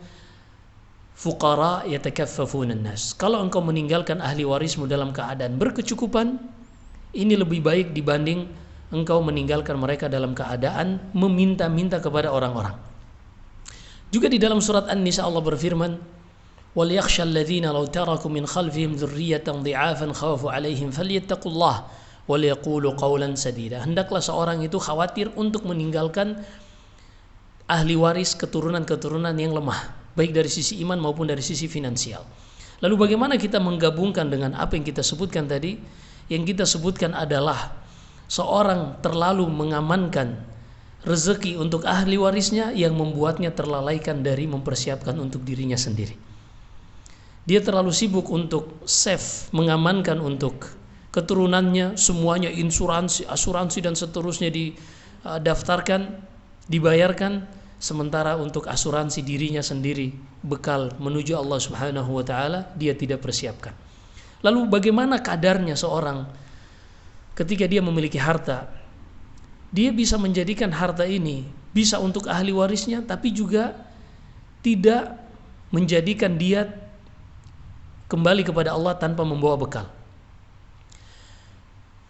fuqara yatakaffafuna an-nas. Kalau engkau meninggalkan ahli warismu dalam keadaan berkecukupan, ini lebih baik dibanding engkau meninggalkan mereka dalam keadaan meminta-minta kepada orang-orang. Juga di dalam surat An-Nisa Allah berfirman, وَلْيَخْشَى الَّذِينَ لَوْ تَرَكُوا مِنْ خَلْفِهِمْ ذُرِّيَّةً ضِعَافًا خَافُوا عَلَيْهِمْ فَلْيَتَّقُوا اللَّهَ وَلْيَقُولُوا قَوْلًا سَدِيدًا. Hendaklah seorang itu khawatir untuk meninggalkan ahli waris keturunan-keturunan yang lemah, baik dari sisi iman maupun dari sisi finansial. Lalu bagaimana kita menggabungkan dengan apa yang kita sebutkan tadi? Yang kita sebutkan adalah seorang terlalu mengamankan rezeki untuk ahli warisnya yang membuatnya terlalaikan dari mempersiapkan untuk dirinya sendiri. Dia terlalu sibuk untuk save, mengamankan untuk keturunannya, semuanya insuransi, asuransi dan seterusnya didaftarkan, dibayarkan, sementara untuk asuransi dirinya sendiri, bekal menuju Allah Subhanahu wa taala, dia tidak persiapkan. Lalu bagaimana kadarnya seorang ketika dia memiliki harta? Dia bisa menjadikan harta ini bisa untuk ahli warisnya, tapi juga tidak menjadikan dia kembali kepada Allah tanpa membawa bekal.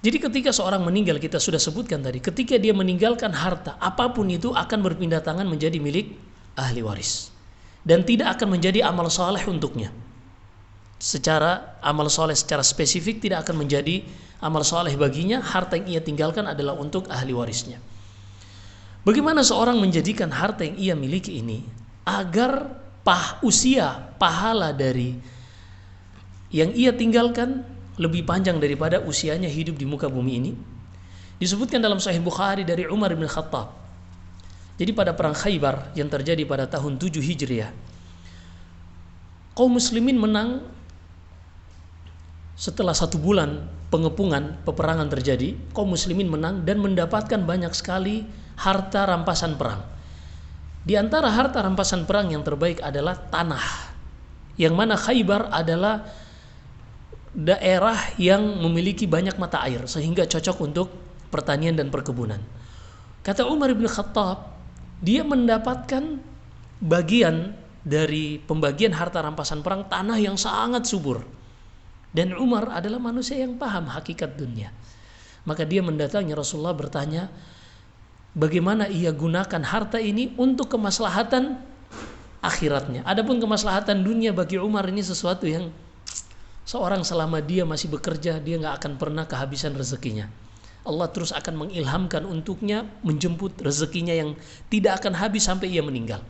Jadi ketika seorang meninggal, kita sudah sebutkan tadi, ketika dia meninggalkan harta, apapun itu akan berpindah tangan menjadi milik ahli waris dan tidak akan menjadi amal saleh untuknya. secara amal soleh secara spesifik tidak akan menjadi amal soleh baginya. Harta yang ia tinggalkan adalah untuk ahli warisnya. Bagaimana seorang menjadikan harta yang ia miliki ini agar usia pahala dari yang ia tinggalkan lebih panjang daripada usianya hidup di muka bumi ini? Disebutkan dalam Sahih Bukhari dari Umar bin Khattab. Jadi pada perang Khaybar yang terjadi pada tahun 7 Hijriah, kaum muslimin menang. Setelah 1 bulan pengepungan, peperangan terjadi, kaum muslimin menang dan mendapatkan banyak sekali harta rampasan perang. Di antara harta rampasan perang yang terbaik adalah tanah, yang mana Khaybar adalah daerah yang memiliki banyak mata air sehingga cocok untuk pertanian dan perkebunan. Kata Umar bin Khattab, dia mendapatkan bagian dari pembagian harta rampasan perang tanah yang sangat subur. Dan Umar adalah manusia yang paham hakikat dunia. Maka dia mendatangi Rasulullah bertanya, bagaimana ia gunakan harta ini untuk kemaslahatan akhiratnya. Adapun kemaslahatan dunia bagi Umar ini sesuatu yang seorang selama dia masih bekerja, dia gak akan pernah kehabisan rezekinya. Allah terus akan mengilhamkan untuknya menjemput rezekinya yang tidak akan habis sampai ia meninggal.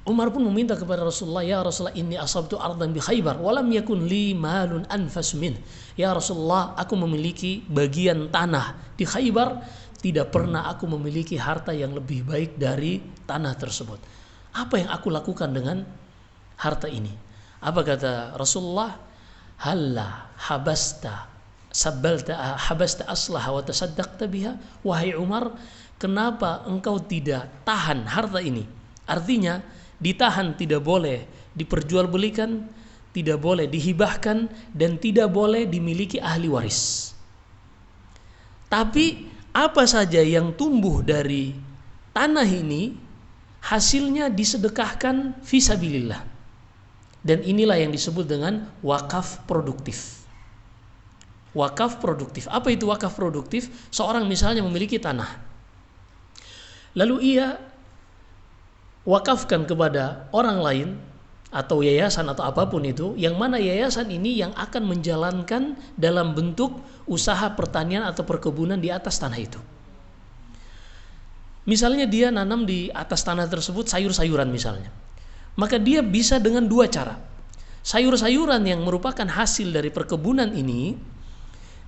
Umar pun meminta kepada Rasulullah, ya Rasulullah, inni asabtu ardan bi Khaybar walam yakun li malun anfas min. Ya Rasulullah, aku memiliki bagian tanah di Khaybar, tidak pernah aku memiliki harta yang lebih baik dari tanah tersebut. Apa yang aku lakukan dengan harta ini? Apa kata Rasulullah? Halla habasta aslaha wa tasaddaqta biha. Wahai Umar, kenapa engkau tidak tahan harta ini? Artinya ditahan, tidak boleh diperjualbelikan, tidak boleh dihibahkan, dan tidak boleh dimiliki ahli waris. Tapi apa saja yang tumbuh dari tanah ini hasilnya disedekahkan fisabilillah. Dan inilah yang disebut dengan wakaf produktif. Wakaf produktif. Apa itu wakaf produktif? Seorang misalnya memiliki tanah, lalu ia wakafkan kepada orang lain atau yayasan atau apapun itu, yang mana yayasan ini yang akan menjalankan dalam bentuk usaha pertanian atau perkebunan di atas tanah itu. Misalnya dia nanam di atas tanah tersebut sayur-sayuran misalnya, maka dia bisa dengan 2 cara. Sayur-sayuran yang merupakan hasil dari perkebunan ini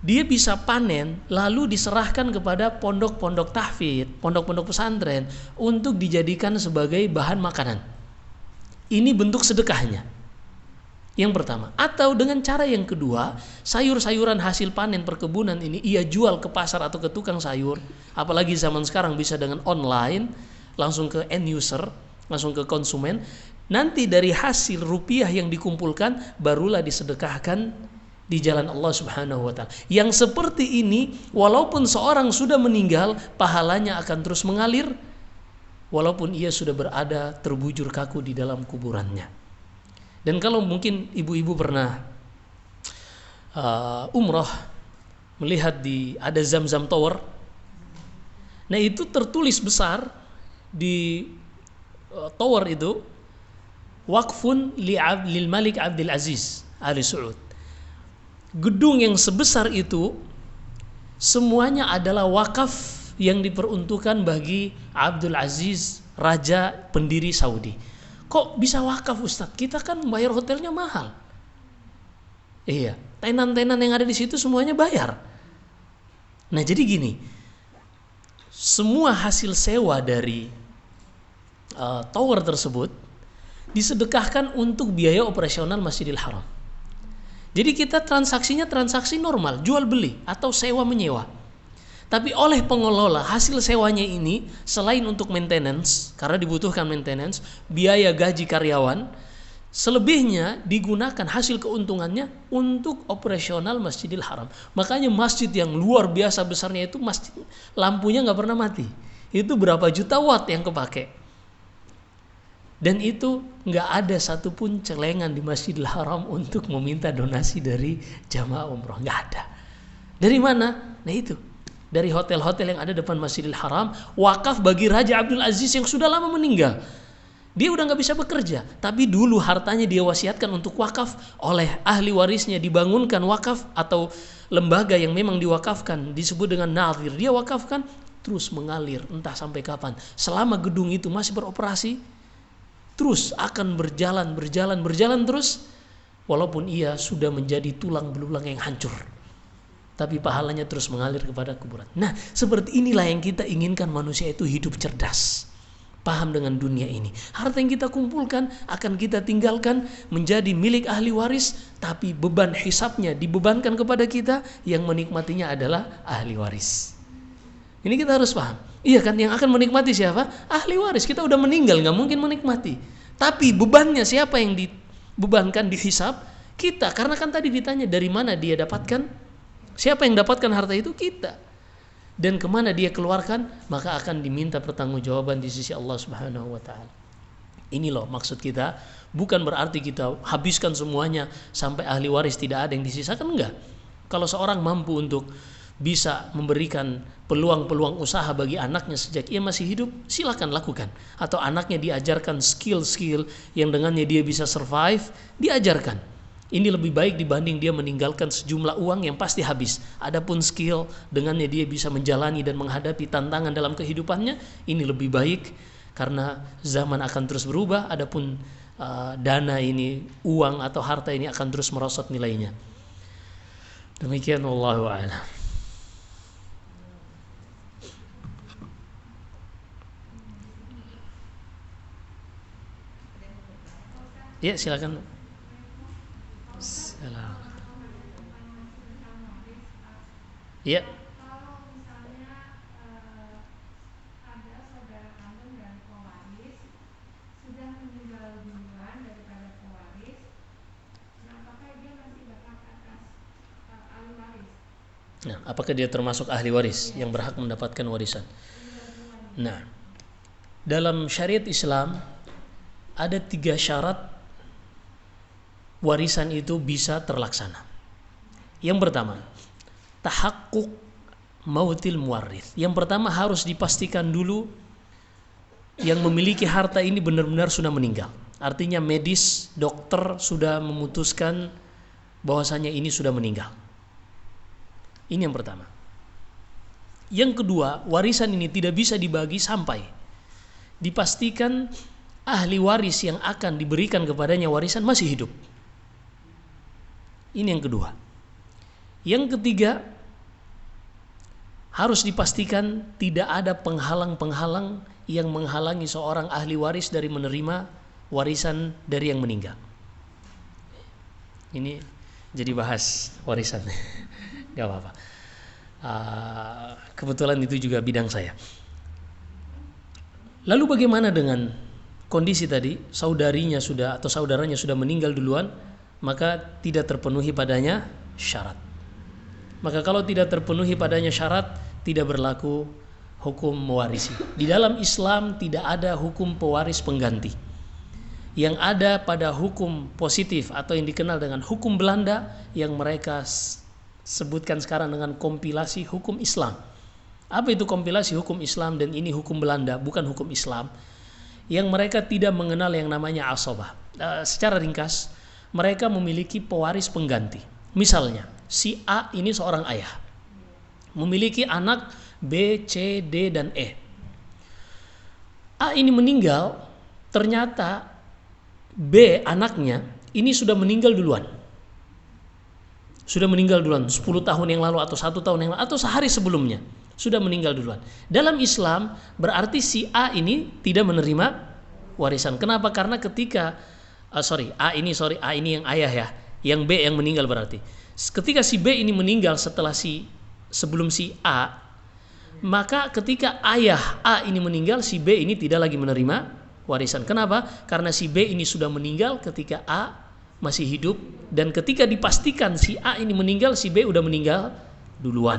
dia bisa panen lalu diserahkan kepada pondok-pondok tahfidz, pondok-pondok pesantren untuk dijadikan sebagai bahan makanan. Ini bentuk sedekahnya. Yang pertama. Atau dengan cara yang kedua, sayur-sayuran hasil panen perkebunan ini ia jual ke pasar atau ke tukang sayur. Apalagi zaman sekarang bisa dengan online, langsung ke end user, langsung ke konsumen. Nanti dari hasil rupiah yang dikumpulkan barulah disedekahkan di jalan Allah Subhanahu wa taala. Yang seperti ini walaupun seorang sudah meninggal, pahalanya akan terus mengalir walaupun ia sudah berada terbujur kaku di dalam kuburannya. Dan kalau mungkin ibu-ibu pernah umrah, melihat ada Zamzam Tower. Nah, itu tertulis besar di tower itu, waqfun lil Malik Abdul Aziz Ali Saud. Gedung yang sebesar itu semuanya adalah wakaf yang diperuntukkan bagi Abdul Aziz, raja pendiri Saudi. Kok bisa wakaf, Ustadz? Kita kan bayar hotelnya mahal. Iya, tenan-tenan yang ada di situ semuanya bayar. Nah, jadi gini, semua hasil sewa dari tower tersebut disedekahkan untuk biaya operasional Masjidil Haram. Jadi kita transaksinya transaksi normal, jual beli atau sewa menyewa. Tapi oleh pengelola hasil sewanya ini selain untuk maintenance, karena dibutuhkan maintenance, biaya gaji karyawan, selebihnya digunakan hasil keuntungannya untuk operasional Masjidil Haram. Makanya masjid yang luar biasa besarnya itu masjid lampunya nggak pernah mati. Itu berapa juta watt yang kepake. Dan itu nggak ada satupun celengan di Masjidil Haram untuk meminta donasi dari jamaah umroh, nggak ada. Dari mana? Nah itu, dari hotel-hotel yang ada depan Masjidil Haram, wakaf bagi Raja Abdul Aziz yang sudah lama meninggal. Dia udah nggak bisa bekerja, tapi dulu hartanya dia wasiatkan untuk wakaf oleh ahli warisnya, dibangunkan wakaf atau lembaga yang memang diwakafkan, disebut dengan nadhir. Dia wakafkan, terus mengalir entah sampai kapan. Selama gedung itu masih beroperasi, terus akan berjalan terus, walaupun ia sudah menjadi tulang belulang yang hancur, tapi pahalanya terus mengalir kepada kuburan. Nah, seperti inilah yang kita inginkan, manusia itu hidup cerdas, paham dengan dunia ini. Harta yang kita kumpulkan akan kita tinggalkan menjadi milik ahli waris, tapi beban hisabnya dibebankan kepada kita, yang menikmatinya adalah ahli waris. Ini kita harus paham. Iya kan, yang akan menikmati siapa? Ahli waris. Kita udah meninggal, nggak mungkin menikmati. Tapi bebannya siapa yang dibebankan, dihisab? Kita. Karena kan tadi ditanya dari mana dia dapatkan. Siapa yang dapatkan harta itu? Kita. Dan kemana dia keluarkan, maka akan diminta pertanggungjawaban di sisi Allah Subhanahu wa Ta'ala. Ini loh maksud kita. Bukan berarti kita habiskan semuanya sampai ahli waris tidak ada yang disisakan, enggak. Kalau seorang mampu untuk bisa memberikan peluang-peluang usaha bagi anaknya sejak ia masih hidup, silakan lakukan. Atau anaknya diajarkan skill-skill yang dengannya dia bisa survive, diajarkan. Ini lebih baik dibanding dia meninggalkan sejumlah uang yang pasti habis. Adapun skill dengannya dia bisa menjalani dan menghadapi tantangan dalam kehidupannya, ini lebih baik karena zaman akan terus berubah. Adapun dana ini, uang atau harta ini akan terus merosot nilainya. Demikian, wallahu a'lam. Ya, silakan. Salam. Ya. Kalau misalnya ada saudara kandung dari pewaris sudah meninggal duluan daripada pewaris, nah apakah dia masih berhak atas ahli waris? Nah, apakah dia termasuk ahli waris yang berhak mendapatkan warisan? Nah, dalam syariat Islam ada 3 syarat warisan itu bisa terlaksana. Yang pertama, tahakkuk mautil muwarrith. Yang pertama harus dipastikan dulu yang memiliki harta ini benar-benar sudah meninggal. Artinya medis, dokter sudah memutuskan bahwasanya ini sudah meninggal. Ini yang pertama. Yang kedua, warisan ini tidak bisa dibagi sampai dipastikan ahli waris yang akan diberikan kepadanya warisan masih hidup. Ini yang kedua. Yang ketiga, harus dipastikan tidak ada penghalang-penghalang yang menghalangi seorang ahli waris dari menerima warisan dari yang meninggal. Ini jadi bahas warisan. Gak apa-apa. Kebetulan itu juga bidang saya. Lalu bagaimana dengan kondisi tadi, saudarinya sudah atau saudaranya sudah meninggal duluan, maka tidak terpenuhi padanya syarat. Maka kalau tidak terpenuhi padanya syarat, tidak berlaku hukum mewarisi. Di dalam Islam tidak ada hukum pewaris pengganti. Yang ada pada hukum positif atau yang dikenal dengan hukum Belanda yang mereka sebutkan sekarang dengan kompilasi hukum Islam. Apa itu kompilasi hukum Islam dan ini hukum Belanda, bukan hukum Islam. Yang mereka tidak mengenal yang namanya asabah. Secara ringkas, mereka memiliki pewaris pengganti. Misalnya, si A ini seorang ayah, memiliki anak B, C, D, dan E. A ini meninggal, ternyata B anaknya ini sudah meninggal duluan. Sudah meninggal duluan 10 tahun yang lalu atau 1 tahun yang lalu atau sehari sebelumnya. Sudah meninggal duluan. Dalam Islam berarti si A ini tidak menerima warisan. Kenapa? Karena ketika A ini yang ayah ya, yang B yang meninggal berarti. Ketika si B ini meninggal sebelum si A, maka ketika ayah A ini meninggal, si B ini tidak lagi menerima warisan. Kenapa? Karena si B ini sudah meninggal ketika A masih hidup, dan ketika dipastikan si A ini meninggal, si B udah meninggal duluan.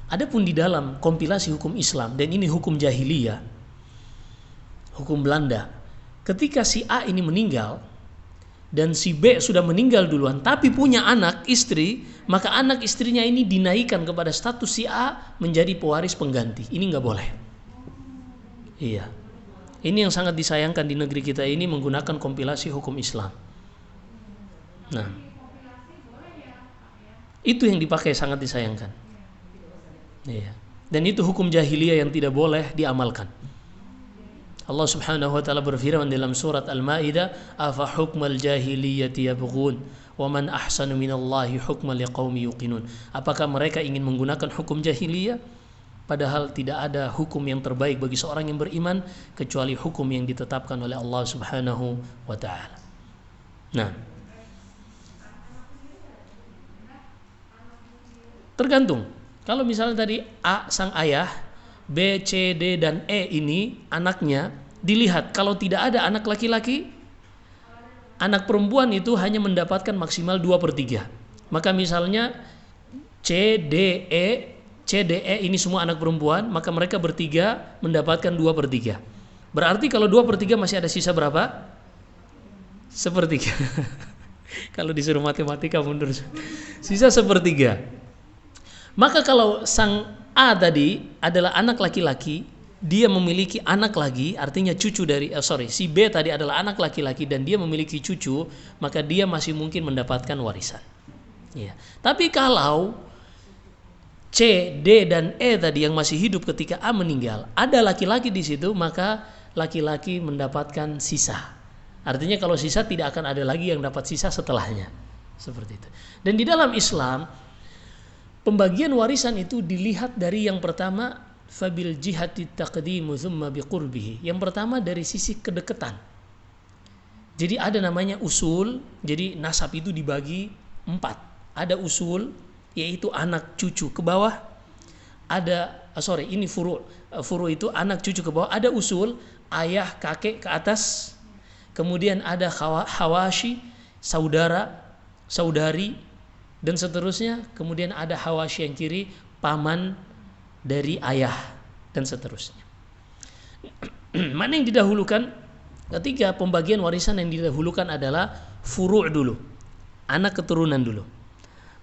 Adapun di dalam kompilasi hukum Islam, dan ini hukum jahiliyah, hukum Belanda, ketika si A ini meninggal dan si B sudah meninggal duluan tapi punya anak istri, maka anak istrinya ini dinaikkan kepada status si A menjadi pewaris pengganti. Ini nggak boleh. Iya, Ini yang sangat disayangkan di negeri kita ini menggunakan kompilasi hukum Islam. Nah, itu yang dipakai, sangat disayangkan. Iya. Dan itu hukum jahiliyah yang tidak boleh diamalkan. Allah Subhanahu wa taala berfirman dalam surat Al-Maidah, "Afa hukmal jahiliyati yabghun wa man ahsanu minallahi hukman liqaumi yuqinun." Apakah mereka ingin menggunakan hukum jahiliyah? Padahal tidak ada hukum yang terbaik bagi seorang yang beriman kecuali hukum yang ditetapkan oleh Allah Subhanahu wa taala. Nah, tergantung. Kalau misalnya tadi A sang ayah, B, C, D, dan E ini anaknya, dilihat kalau tidak ada anak laki-laki, anak perempuan itu hanya mendapatkan maksimal 2/3. Maka misalnya C, D, E ini semua anak perempuan, maka mereka bertiga mendapatkan 2/3. Berarti kalau 2/3 masih ada sisa berapa? 1/3. Kalau disuruh matematika mundur. Sisa 1/3. Maka kalau sang A tadi adalah anak laki-laki, dia memiliki anak lagi, artinya cucu dari si B tadi adalah anak laki-laki dan dia memiliki cucu, maka dia masih mungkin mendapatkan warisan. Ya. Tapi kalau C, D, dan E tadi yang masih hidup ketika A meninggal, ada laki-laki di situ, maka laki-laki mendapatkan sisa. Artinya kalau sisa tidak akan ada lagi yang dapat sisa setelahnya. Seperti itu. Dan di dalam Islam, pembagian warisan itu dilihat dari yang pertama, fabil jihati taqdimu thumma biqurbihi. Yang pertama dari sisi kedekatan. Jadi ada namanya usul, jadi nasab itu dibagi 4. Ada usul, yaitu anak cucu ke bawah. Ada ini furu'. Furu' itu anak cucu ke bawah. Ada usul, ayah kakek ke atas. Kemudian ada hawashi, saudara, saudari, dan seterusnya. Kemudian ada hawashi yang kiri, paman dari ayah, dan seterusnya. Mana yang didahulukan? Ketika pembagian warisan yang didahulukan adalah furu' dulu, anak keturunan dulu.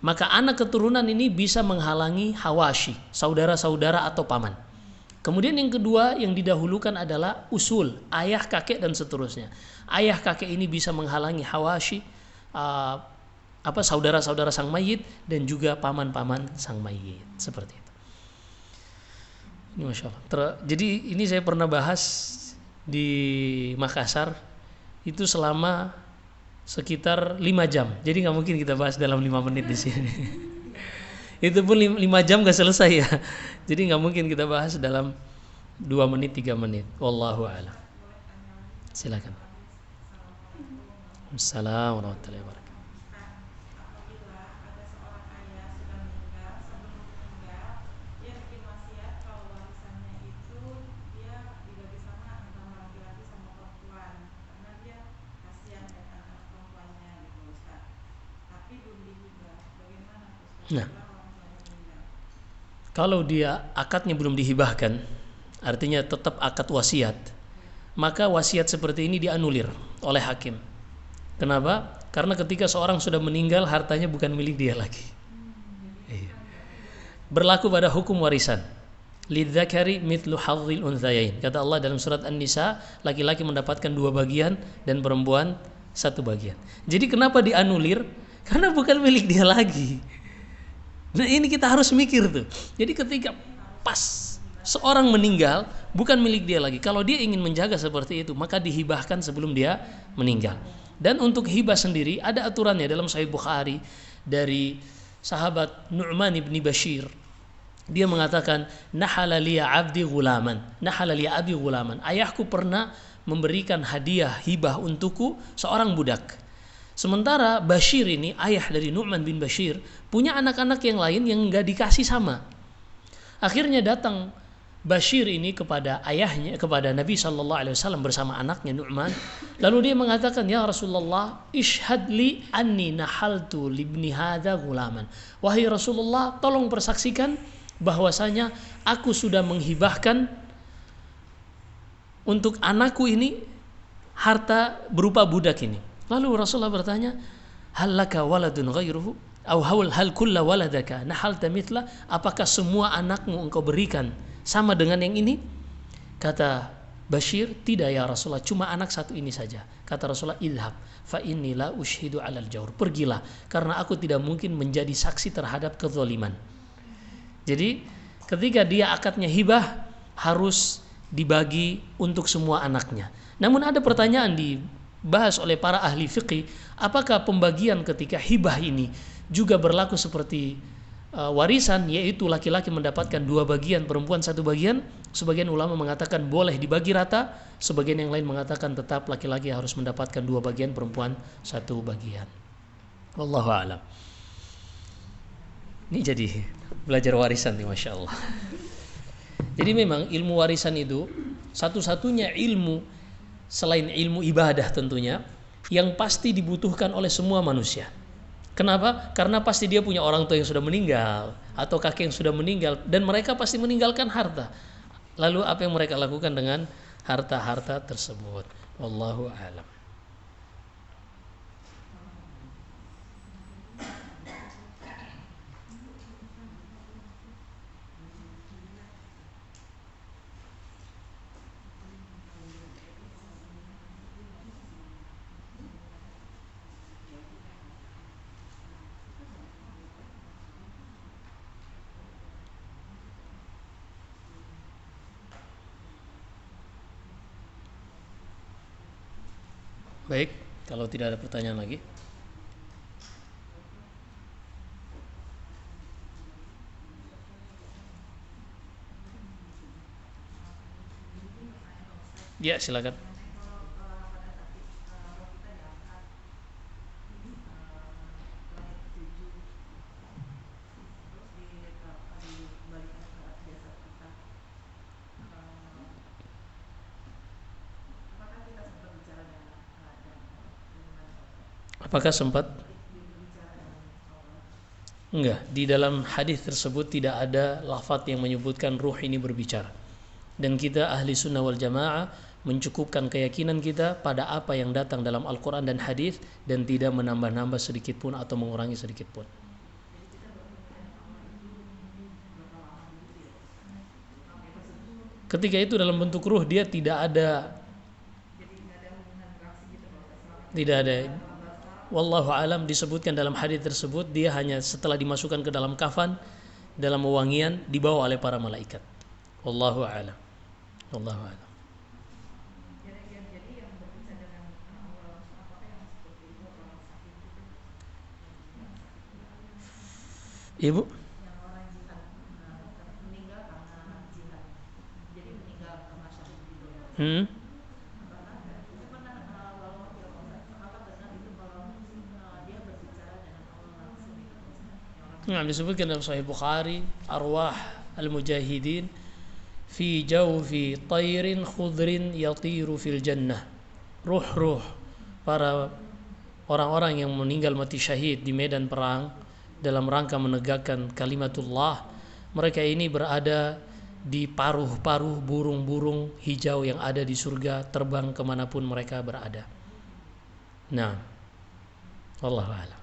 Maka anak keturunan ini bisa menghalangi hawashi, saudara-saudara atau paman. Kemudian yang kedua yang didahulukan adalah usul, ayah, kakek, dan seterusnya. Ayah kakek ini bisa menghalangi hawashi, saudara-saudara sang mayit, dan juga paman-paman sang mayit. Seperti itu. Ini Masya Allah. Jadi ini saya pernah bahas di Makassar, itu selama sekitar 5 jam. Jadi nggak mungkin kita bahas dalam 5 menit di sini. Itu pun 5 jam nggak selesai ya. Jadi nggak mungkin kita bahas dalam 2 menit 3 menit. Wallahu a'lam. Silakan. Assalamualaikum warahmatullahi wabarakatuh. Nah, kalau dia akadnya belum dihibahkan, artinya tetap akad wasiat, maka wasiat seperti ini dianulir oleh hakim. Kenapa? Karena ketika seorang sudah meninggal, hartanya bukan milik dia lagi. Berlaku pada hukum warisan. Lidzakari mithlu hadzil unthayain. Kata Allah dalam surat An-Nisa, laki-laki mendapatkan 2 bagian dan perempuan 1 bagian. Jadi kenapa dianulir? Karena bukan milik dia lagi. Nah ini kita harus mikir tuh. Jadi ketika pas seorang meninggal, bukan milik dia lagi. Kalau dia ingin menjaga seperti itu, maka dihibahkan sebelum dia meninggal. Dan untuk hibah sendiri ada aturannya dalam Sahih Bukhari dari sahabat Nu'man ibn Bashir. Dia mengatakan, nahala liya abdi ghulaman, nahala liya abi ghulaman. Ayahku pernah memberikan hadiah hibah untukku seorang budak. Sementara Bashir ini, ayah dari Nu'man bin Bashir, punya anak-anak yang lain yang nggak dikasih sama. Akhirnya datang Bashir ini kepada ayahnya, kepada Nabi SAW bersama anaknya Nu'man. Lalu dia mengatakan, ya Rasulullah, ishhad li anni nahaltu libni hadha gulaman. Wahai Rasulullah, tolong persaksikan bahwasanya aku sudah menghibahkan untuk anakku ini harta berupa budak ini. Lalu Rasulullah bertanya, hal laka waladun ghairuhu? Hal kulla waladaka nahalta mithla? Apakah semua anakmu engkau berikan sama dengan yang ini? Kata Bashir? Tidak ya Rasulullah, cuma anak satu ini saja. Kata Rasulullah, idhab fa inni la ushidu 'alal jawr. Pergilah, karena aku tidak mungkin menjadi saksi terhadap kezaliman. Jadi ketika dia akadnya hibah, harus dibagi untuk semua anaknya. Namun ada pertanyaan dibahas oleh para ahli fikih, apakah pembagian ketika hibah ini juga berlaku seperti warisan, yaitu laki-laki mendapatkan 2 bagian, perempuan 1 bagian? Sebagian ulama mengatakan boleh dibagi rata, sebagian yang lain mengatakan tetap laki-laki harus mendapatkan 2 bagian, perempuan 1 bagian. Wallahu a'lam. Ini jadi belajar warisan nih, Masya Allah. Jadi memang ilmu warisan itu satu-satunya ilmu selain ilmu ibadah tentunya yang pasti dibutuhkan oleh semua manusia. Kenapa? Karena pasti dia punya orang tua yang sudah meninggal atau kakek yang sudah meninggal, dan mereka pasti meninggalkan harta. Lalu apa yang mereka lakukan dengan harta-harta tersebut? Wallahu a'lam. Baik, kalau tidak ada pertanyaan lagi. Ya, silakan. Apakah sempat? Enggak, di dalam hadis tersebut tidak ada lafaz yang menyebutkan ruh ini berbicara. Dan kita ahli sunnah wal jamaah mencukupkan keyakinan kita pada apa yang datang dalam Al-Quran dan hadis, dan tidak menambah-nambah sedikit pun atau mengurangi sedikit pun. Ketika itu dalam bentuk ruh, dia tidak ada wallahu alam. Disebutkan dalam hadis tersebut dia hanya setelah dimasukkan ke dalam kafan, dalam wewangian, dibawa oleh para malaikat. Wallahu alam. Wallahu alam. Ibu? Nah, disebutkan dalam Sahih Bukhari, arwah al-mujahidin fi jawfi tayrin khudrin yatiru fil jannah. Ruh-ruh para orang-orang yang meninggal mati syahid di medan perang dalam rangka menegakkan kalimatullah, mereka ini berada di paruh-paruh burung-burung hijau yang ada di surga, terbang kemanapun mereka berada. Nah, wallahu a'lam.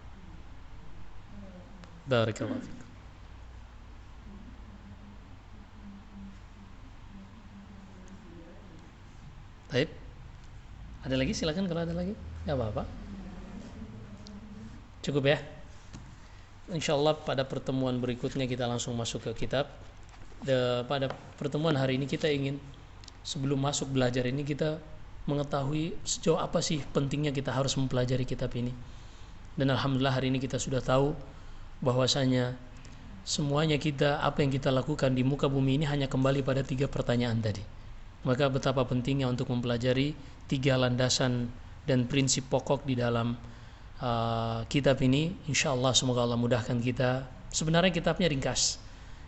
Barakallahu fiik. Baik. Ada lagi? Silakan kalau ada lagi. Enggak apa-apa. Cukup ya. Insyaallah pada pertemuan berikutnya kita langsung masuk ke kitab. Pada pertemuan hari ini kita ingin sebelum masuk belajar ini kita mengetahui sejauh apa sih pentingnya kita harus mempelajari kitab ini. Dan alhamdulillah hari ini kita sudah tahu bahwasanya semuanya kita, apa yang kita lakukan di muka bumi ini hanya kembali pada 3 pertanyaan tadi. Maka betapa pentingnya untuk mempelajari 3 landasan dan prinsip pokok di dalam kitab ini. InsyaAllah semoga Allah mudahkan kita. Sebenarnya kitabnya ringkas,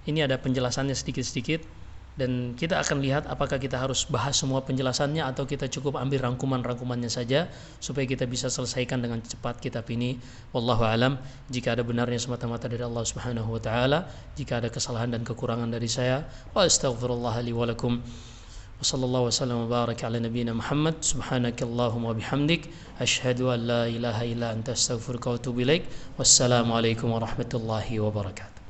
ini ada penjelasannya sedikit-sedikit, dan kita akan lihat apakah kita harus bahas semua penjelasannya atau kita cukup ambil rangkuman-rangkumannya saja supaya kita bisa selesaikan dengan cepat kitab ini. Wallahu alam. Jika ada benarnya semata-mata dari Allah Subhanahu wa taala, jika ada kesalahan dan kekurangan dari saya, wa astaghfirullah li wa lakum. Wa sallallahu wasallam wa baraka ala nabiyyina Muhammad. Subhanakallahumma wa bihamdik, asyhadu an la ilaha illa anta astaghfiruka wa atubu ilaik. Wassalamu alaikum warahmatullahi wabarakatuh.